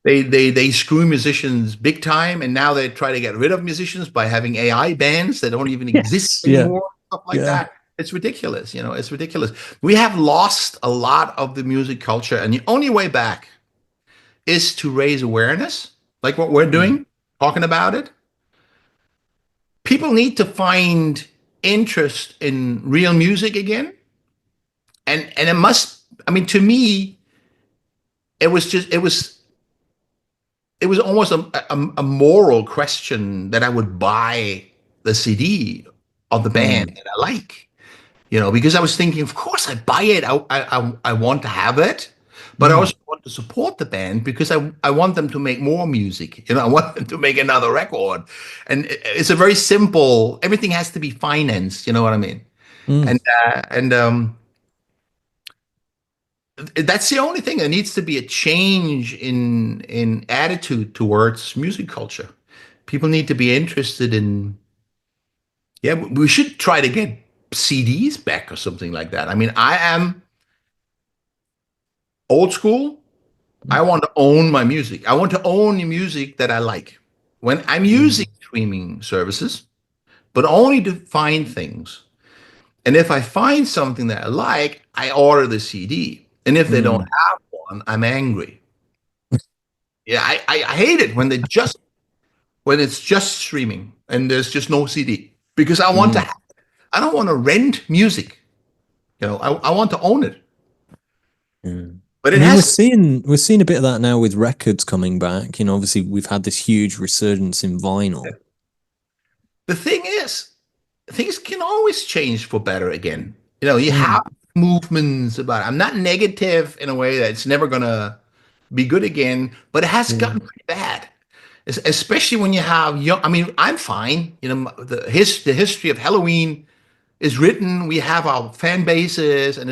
they screw musicians big time, and now they try to get rid of musicians by having AI bands that don't even exist yes. Yeah. anymore, stuff like Yeah. that. It's ridiculous, it's ridiculous. We have lost a lot of the music culture, and the only way back is to raise awareness, like what we're Mm, doing, talking about it. People need to find interest in real music again, and it must. I mean, to me, it was almost a moral question that I would buy the CD of the band mm, that I like, because I was thinking, of course I buy it. I want to have it, but I mm, also want to support the band because I want them to make more music. I want them to make another record, and it's a very simple. Everything has to be financed. You know what I mean? mm, And that's the only thing. There needs to be a change in attitude towards music culture. People need to be interested in. Yeah, we should try to get CDs back or something like that. I mean, I am old school. I want to own my music. I want to own the music that I like. When I'm using mm, streaming services, but only to find things. And if I find something that I like, I order the CD. And if they don't mm, have one, I'm angry. Yeah, I hate it when it's just streaming and there's just no CD because mm. I don't want to rent music. I want to own it. Yeah. But I it mean, we're has seeing we're seeing a bit of that now with records coming back. Obviously we've had this huge resurgence in vinyl. the thing is, things can always change for better again. You have Mm, movements about it. I'm not negative in a way that it's never gonna be good again, but it has yeah. gotten pretty bad. Especially when you have young. I mean, I'm fine. The history of Halloween is written. We have our fan bases, and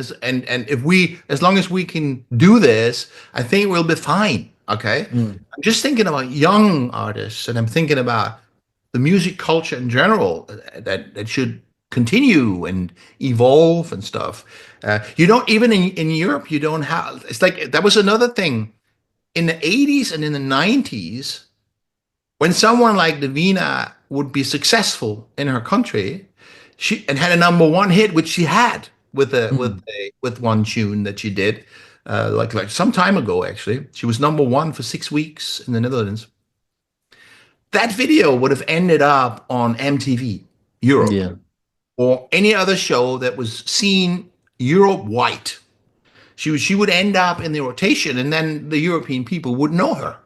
if we, as long as we can do this, I think we'll be fine. Okay, Mm, I'm just thinking about young artists, and I'm thinking about the music culture in general that should continue and evolve and stuff. You don't even in Europe. You don't have. It's like that was another thing in the 80s and in the 90s when someone like Davina would be successful in her country, she and had a number one hit, which she had mm, with one tune that she did, like some time ago. Actually, she was number one for 6 weeks in the Netherlands. That video would have ended up on MTV Europe yeah. or any other show that was seen Europe wide. She would end up in the rotation, and then the European people would know her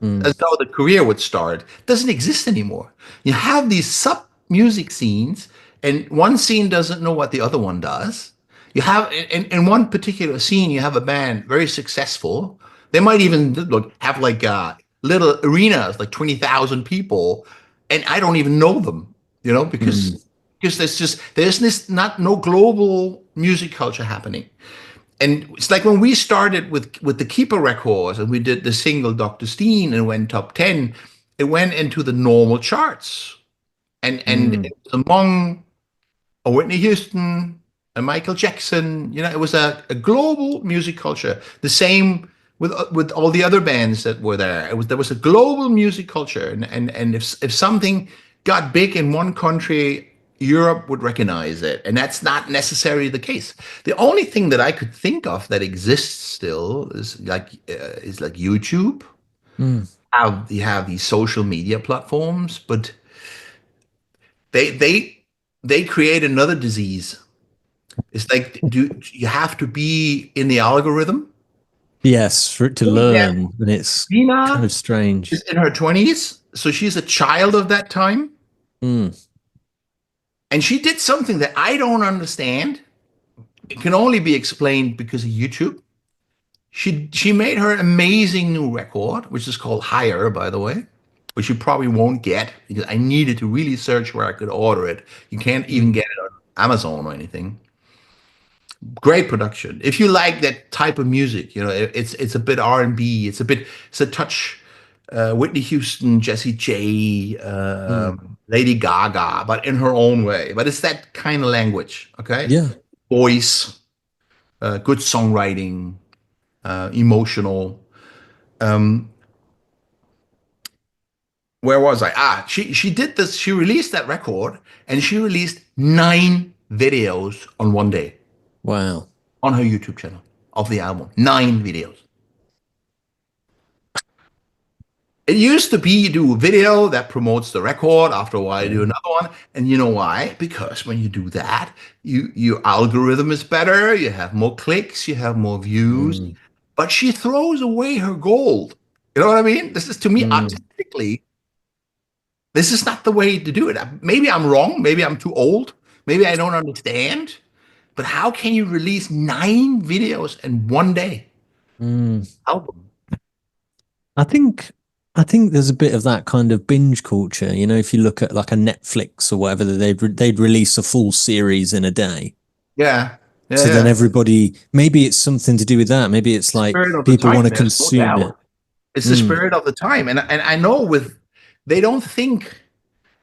Mm, as though the career would start. Doesn't exist anymore. You have these sub music scenes, and one scene doesn't know what the other one does. You have in one particular scene, you have a band very successful. They might even have like little arenas, like 20,000 people, and I don't even know them, mm, because there's this not no global music culture happening. And it's like when we started with the Keeper records and we did the single Dr. Steen and went top 10, it went into the normal charts. And mm, it was among a Whitney Houston, a Michael Jackson, it was a global music culture. The same with all the other bands that were there. There was a global music culture, and if something got big in one country, Europe would recognize it, and that's not necessarily the case. The only thing that I could think of that exists still is like YouTube. Mm. How you have these social media platforms, but they they they create another disease. It's like, do you have to be in the algorithm? Yes, for it to For example, learn, and it's kind Tina of strange. is in her 20s, so she's a child of that time, Mm. and she did something that I don't understand. It can only be explained because of YouTube. She made her amazing new record, which is called Higher, by the way, which you probably won't get because I needed to really search where I could order it. You can't even Mm. get it on Amazon or anything. Great production. If you like that type of music, it's a bit R&B. It's a touch Whitney Houston, Jessie J, Mm. Lady Gaga, but in her own way. But it's that kind of language, okay? Yeah. Voice, good songwriting, emotional. Um, where was I? She did this. She released that record, and she released 9 videos on one day Wow. on her YouTube channel of the album. 9 videos. It used to be you do a video that promotes the record. After a while, you do Yeah. another one, and you know why? Because when you do that, your algorithm is better. You have more clicks. You have more views. Mm. But she throws away her gold. You know what I mean? This is, to me, Mm. artistically, this is not the way to do it. Maybe I'm wrong. Maybe I'm too old. Maybe I don't understand. But how can you release 9 videos in one day? Mm. Album. I think I think there's a bit of that kind of binge culture. You know, if you look at like a Netflix or whatever, that they'd release a full series in a day. Yeah. Yeah. So then Yeah. everybody, maybe it's something to do with that. Maybe it's like Spirit of the people want time. to There's no consume it. doubt. It's the Mm. spirit of the time. And I know with they don't think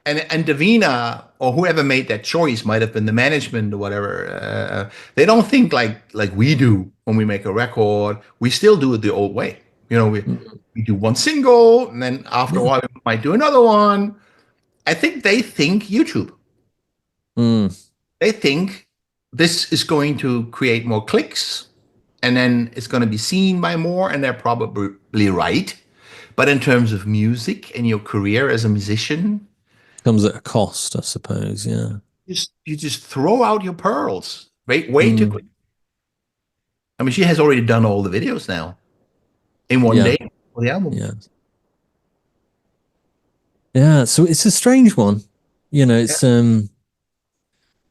and Davina or whoever made that choice might have been the management or whatever. They don't think like we do when we make a record. We still do it the old way. Mm. We do one single, and then after a Yeah. while we might do another one. I think they think YouTube. Mm. They think this is going to create more clicks, and then it's going to be seen by more, and they're probably right. But in terms of music and your career as a musician, Comes at a cost, I suppose. Yeah. you just throw out your pearls way too Mm. quick. I mean, she has already done all the videos now in one Yeah. day for the album. Yeah. Yeah. So it's a strange one. You know, Yeah. it's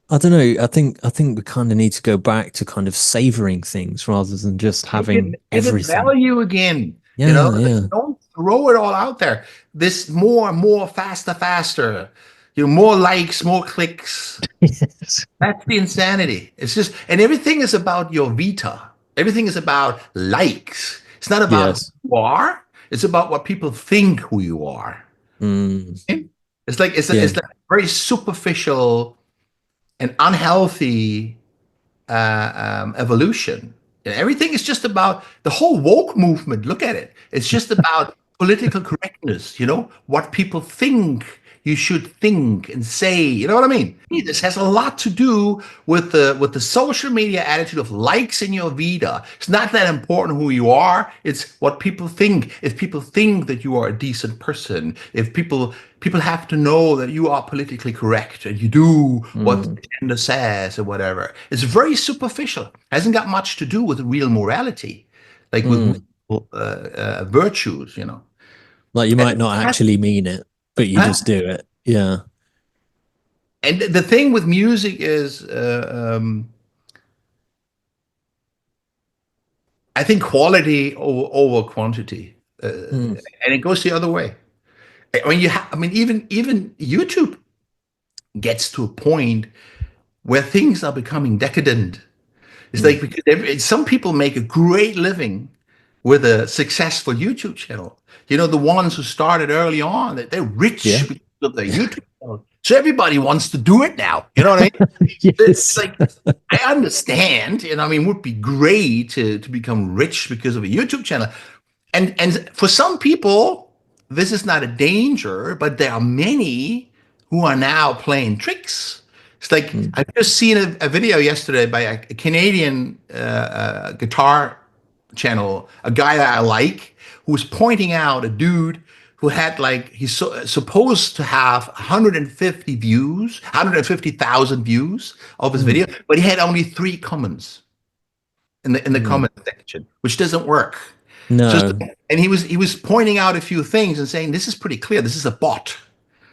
I don't know. I think we kind of need to go back to kind of savoring things rather than just having Give it everything. value again. Yeah, yeah. Don't throw it all out there. This more, more, faster, faster. More likes, more clicks. Yes. That's the insanity. It's just, and everything is about your vita. Everything is about likes. It's not about who Yes. you are. It's about what people think who you are. Mm, It's like yeah. it's like very superficial and unhealthy evolution. And everything is just about the whole woke movement. Look at it. It's just about political correctness, what people think you should think and say. You know what I mean? This has a lot to do with the social media attitude of likes in your vida. It's not that important who you are. It's what people think. If people think that you are a decent person, if people have to know that you are politically correct and you do what the Mm, agenda says or whatever. It's very superficial. Hasn't got much to do with real morality, like with mm. virtues. Like you And, might not actually mean it, but you huh? just do it. Yeah. And the thing with music is, I think quality over quantity, Mm, and it goes the other way. I mean, even YouTube gets to a point where things are becoming decadent. It's mm. like because some people make a great living with a successful YouTube channel. The ones who started early on, they're Yeah. rich because of their YouTube channel. So everybody wants to do it now. You know what I mean? It's Yes. like I understand, and I mean, it would be great to become rich because of a YouTube channel. And for some people, this is not a danger, but there are many who are now playing tricks. It's like Mm, I've just seen a video yesterday by a Canadian guitar channel, a guy that I like, who was pointing out a dude who had like supposed to have 150 views, 150,000 views of his mm, video, but he had only 3 comments in the mm. comment section, which doesn't work. So, No. and he was pointing out a few things and saying this is pretty clear. This is a bot.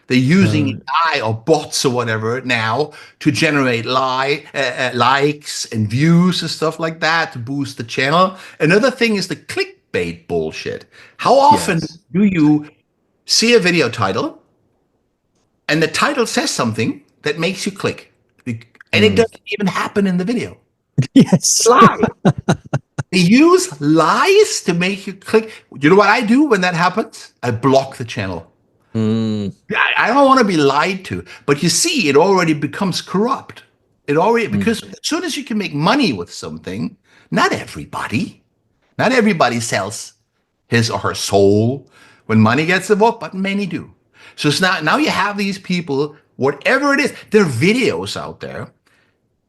They're using Uh, AI or bots or whatever now to generate likes and views and stuff like that to boost the channel. Another thing is the clickbait bullshit. How often yes. do you see a video title and the title says something that makes you click, and it Mm. doesn't even happen in the video? Yes. Lie. They use lies to make you click. You know what I do when that happens? I block the channel. Mm, I don't want to be lied to, but you see, it already becomes corrupt. It already, mm, because as soon as you can make money with something, not everybody sells his or her soul when money gets involved, but many do. So it's now you have these people, whatever it is, there are videos out there,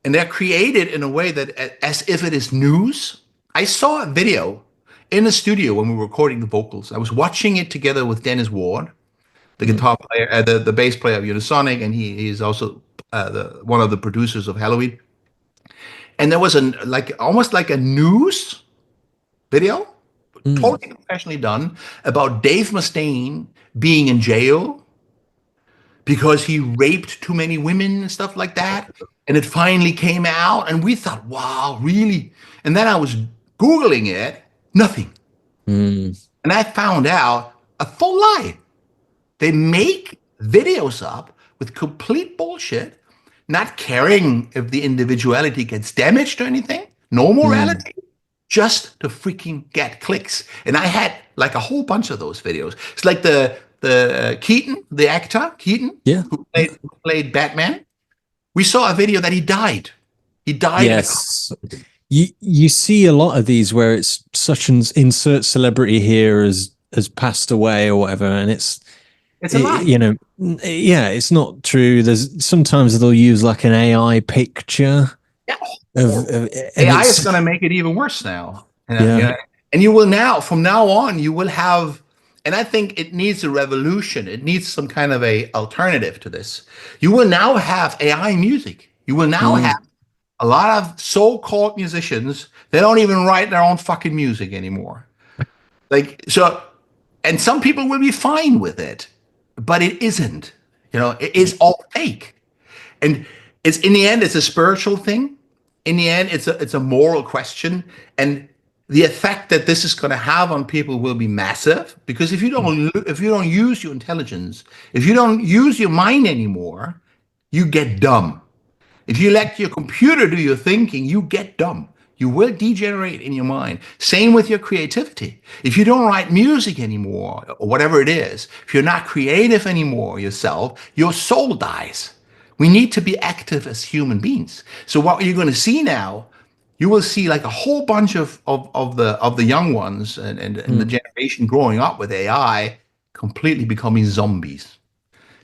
and they're created in a way that as if it is news. I saw a video in the studio when we were recording the vocals. I was watching it together with Dennis Ward, the mm, guitar player, the bass player of Unisonic, and he's also one of the producers of Helloween. And there was almost like a news video, mm, totally professionally done, about Dave Mustaine being in jail because he raped too many women and stuff like that. And it finally came out, and we thought, wow, really? And then I was Googling it, nothing. mm, And I found out a full lie. They make videos up with complete bullshit, not caring if the individuality gets damaged or anything, no mm. morality, just to freaking get clicks. And I had like a whole bunch of those videos. It's like the Keaton, the actor Keaton, Yeah. who Yeah. played Batman. We saw a video that he died. He died in a car. Yes. You see a lot of these where it's such an insert celebrity here has passed away or whatever, and It's a lie. yeah, it's not true. There's sometimes they'll use like an AI picture Yeah, of, horrible. and AI is it's going to make it even worse now. yeah, And you will now, from now on, you will have, and I think it needs a revolution. It needs some kind of a alternative to this. You will now have AI music. You will now have mm, a lot of so-called musicians. They don't even write their own fucking music anymore. Like so, and some people will be fine with it, but it isn't. It is all fake. And it's in the end, it's a spiritual thing. In the end, it's a moral question, and the effect that this is going to have on people will be massive. Because if you don't use your intelligence, if you don't use your mind anymore, you get dumb. If you let your computer do your thinking, you get dumb. You will degenerate in your mind. Same with your creativity. If you don't write music anymore, or whatever it is, if you're not creative anymore yourself, your soul dies. We need to be active as human beings. So what you're going to see now, you will see like a whole bunch of the young ones and the mm, generation growing up with AI completely becoming zombies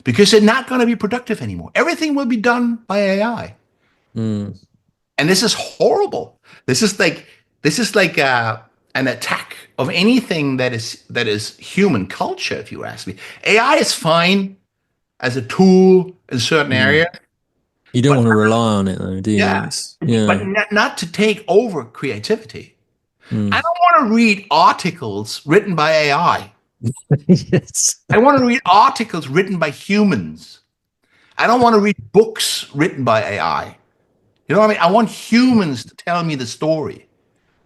because they're not going to be productive anymore. Everything will be done by AI, mm, and this is horrible. This is like an attack of anything that is human culture. If you ask me, AI is fine as a tool in certain mm. areas, You don't but want to rely on it though, do you? yeah, It's but yeah, not to take over creativity. I mm. don't want to read articles written by AI. Yes, I want to read articles written by humans. I don't want to read books written by AI. You know what I mean? I want humans to tell me the story.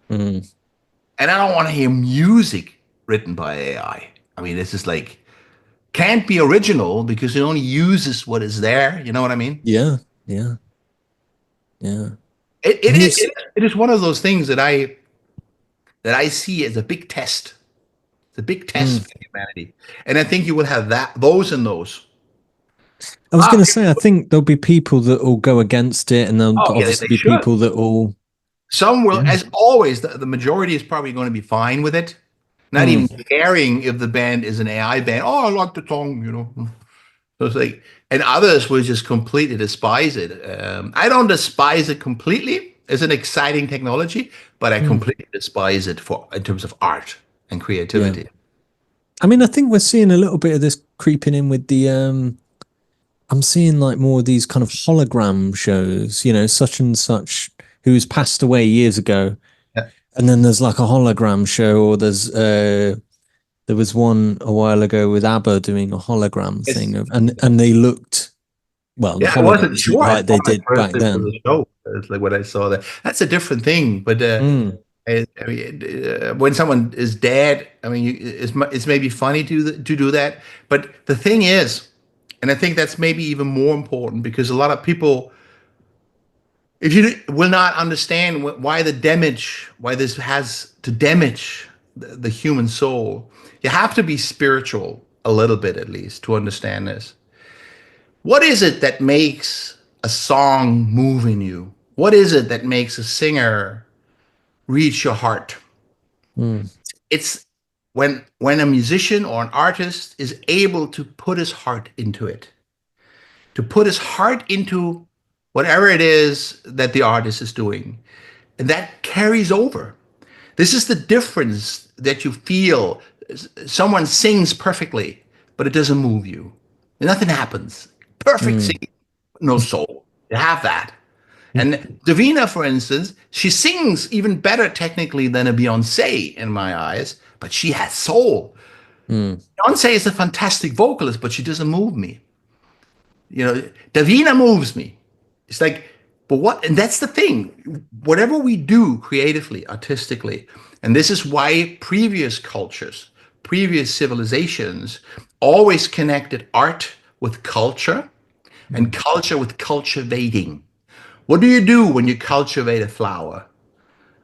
mm. And I don't want to hear music written by AI. I mean, this is like, can't be original because it only uses what is there. You know what I mean? Yeah, yeah, yeah. It, it, And is, it's it is one of those things that I see as a big test. It's a big test mm, for humanity. And I think you will have those and those. I was Ah, going to say, I think there'll be people that will go against it, and there'll oh yeah, obviously they be should. people that will, Some will, yeah. as always, the majority is probably going to be fine with it, not even Mm, caring if the band is an AI band. Oh, I like the song. So it's like, and others will just completely despise it. I don't despise it completely. It's an exciting technology, but I mm, completely despise it for in terms of art and yeah. creativity. I mean, I think we're seeing a little bit of this creeping in with the I'm seeing like more of these kind of hologram shows, such and such who's passed away years ago. Yeah. And then there's like a hologram show, or there was one a while ago with ABBA doing a hologram It's, thing of, and they looked, well, the yeah, I wasn't holograms looked sure like at they at did first back it was then. a show. It's like when I saw that. That's a different thing. But Mm, I mean, when someone is dead, I mean, it's maybe funny to do that. But the thing is, and I think that's maybe even more important because a lot of people, if you will not understand why the damage, why this has to damage the human soul, you have to be spiritual a little bit at least to understand this. What is it that makes a song move in you? What is it that makes a singer reach your heart? mm, It's when a musician or an artist is able to put his heart into it, to put his heart into whatever it is that the artist is doing, and that carries over. This is the difference that you feel. Someone sings perfectly, but it doesn't move you. Nothing happens. Perfect mm, singing, no soul. You have that. And Davina, for instance, she sings even better technically than a Beyonce in my eyes, but she has soul. mm, Beyonce is a fantastic vocalist, but she doesn't move me. Davina moves me. It's like, but what? And that's the thing. Whatever we do creatively, artistically, and this is why previous cultures, previous civilizations always connected art with culture and mm, culture with cultivating. What do you do when you cultivate a flower,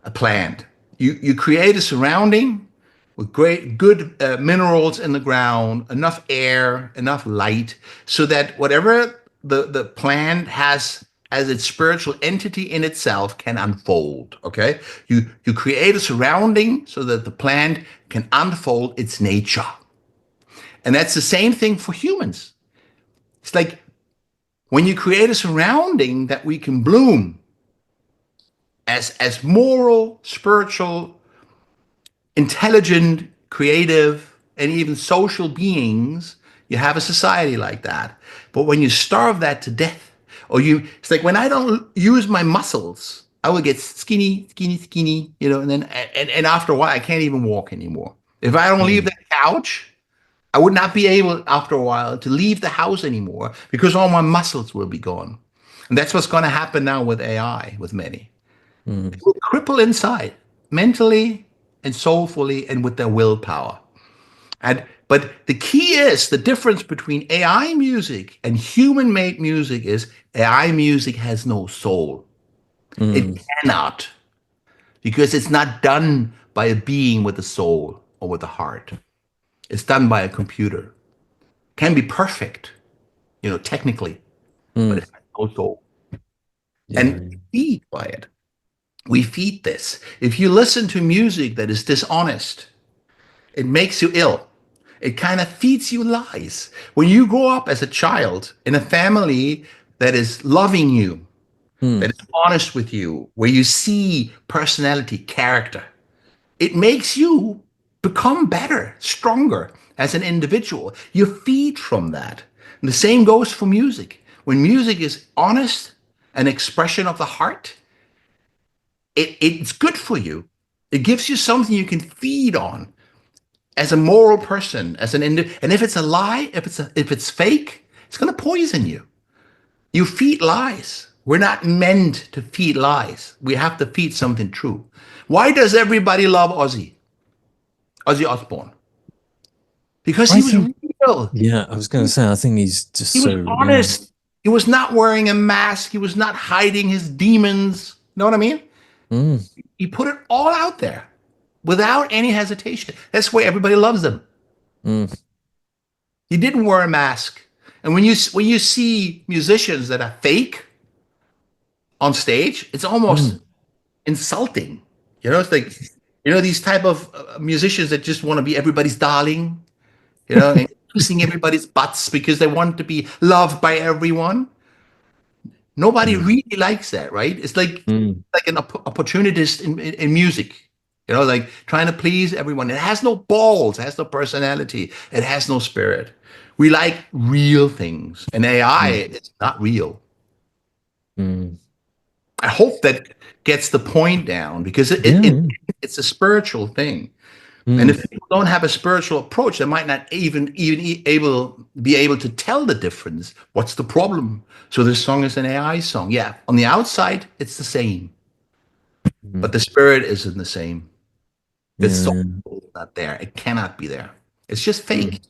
a plant? You create a surrounding with great good minerals in the ground, enough air, enough light, so that whatever the plant has as its spiritual entity in itself can unfold. Okay, you create a surrounding so that the plant can unfold its nature, and that's the same thing for humans. It's like when you create a surrounding that we can bloom as moral, spiritual, intelligent, creative, and even social beings, you have a society like that. But when you starve that to death, it's like when I don't use my muscles, I will get skinny, skinny, skinny, and then and after a while, I can't even walk anymore. If I don't leave mm, that couch, I would not be able after a while to leave the house anymore because all my muscles will be gone. And that's what's going to happen now with AI, with many mm. will cripple inside, mentally and soulfully, and with their willpower. And but the key is the difference between AI music and human-made music is AI music has no soul. It Mm, cannot because it's not done by a being with a soul or with a heart. It's done by a computer. Can be perfect, technically, but mm. it has no soul. Yeah. And feed by it. We feed this. If you listen to music that is dishonest, it makes you ill. It kind of feeds you lies. When you grow up as a child in a family that is loving you, that Mm, is honest with you, where you see personality, character, it makes you become better, stronger as an individual. You feed from that. And the same goes for music. When music is honest, an expression of the heart, it's good for you. It gives you something you can feed on as a moral person, as an individual. And if it's a lie, if it's fake, it's going to poison you. You feed lies. We're not meant to feed lies. We have to feed something true. Why does everybody love Ozzy Osbourne? Because I he was think, real. yeah, I was going to say, I think he's just He was so real. honest. He was not wearing a mask. He was not hiding his demons. Know what I mean? Mm, He put it all out there without any hesitation. That's why everybody loves him. mm, He didn't wear a mask. And when you see musicians that are fake on stage, it's almost Mm, insulting. It's like these type of musicians that just want to be everybody's darling, and kissing everybody's butts because they want to be loved by everyone. Nobody mm, really likes that, right? It's mm, like an opportunist in music, like trying to please everyone. It has no balls, it has no personality, it has no spirit. We like real things, and AI mm, is not real. mm. I hope that gets the point down because Yeah, yeah. it's a spiritual thing. And Mm, if people don't have a spiritual approach, they might not even be able to tell the difference. What's the problem? So this song is an AI song. Yeah, on the outside, it's the same, but mm. the spirit isn't the same. The soul Yeah. is not there. It cannot be there. It's just Mm. fake.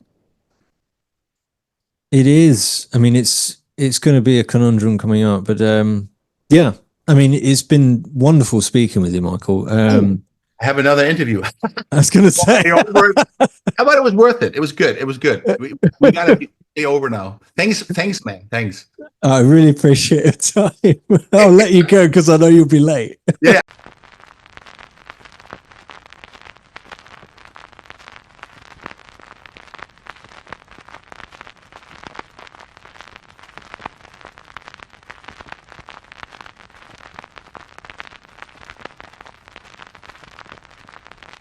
It is. I mean, it's going to be a conundrum coming up, but yeah. I mean, it's been wonderful speaking with you, Michael. Oh, I have another interview. I was going to say, How about it was worth it? It was good. It was good. We got to be over now. Thanks, man. Thanks. I really appreciate your time. I'll let you go because I know you'll be late. Yeah.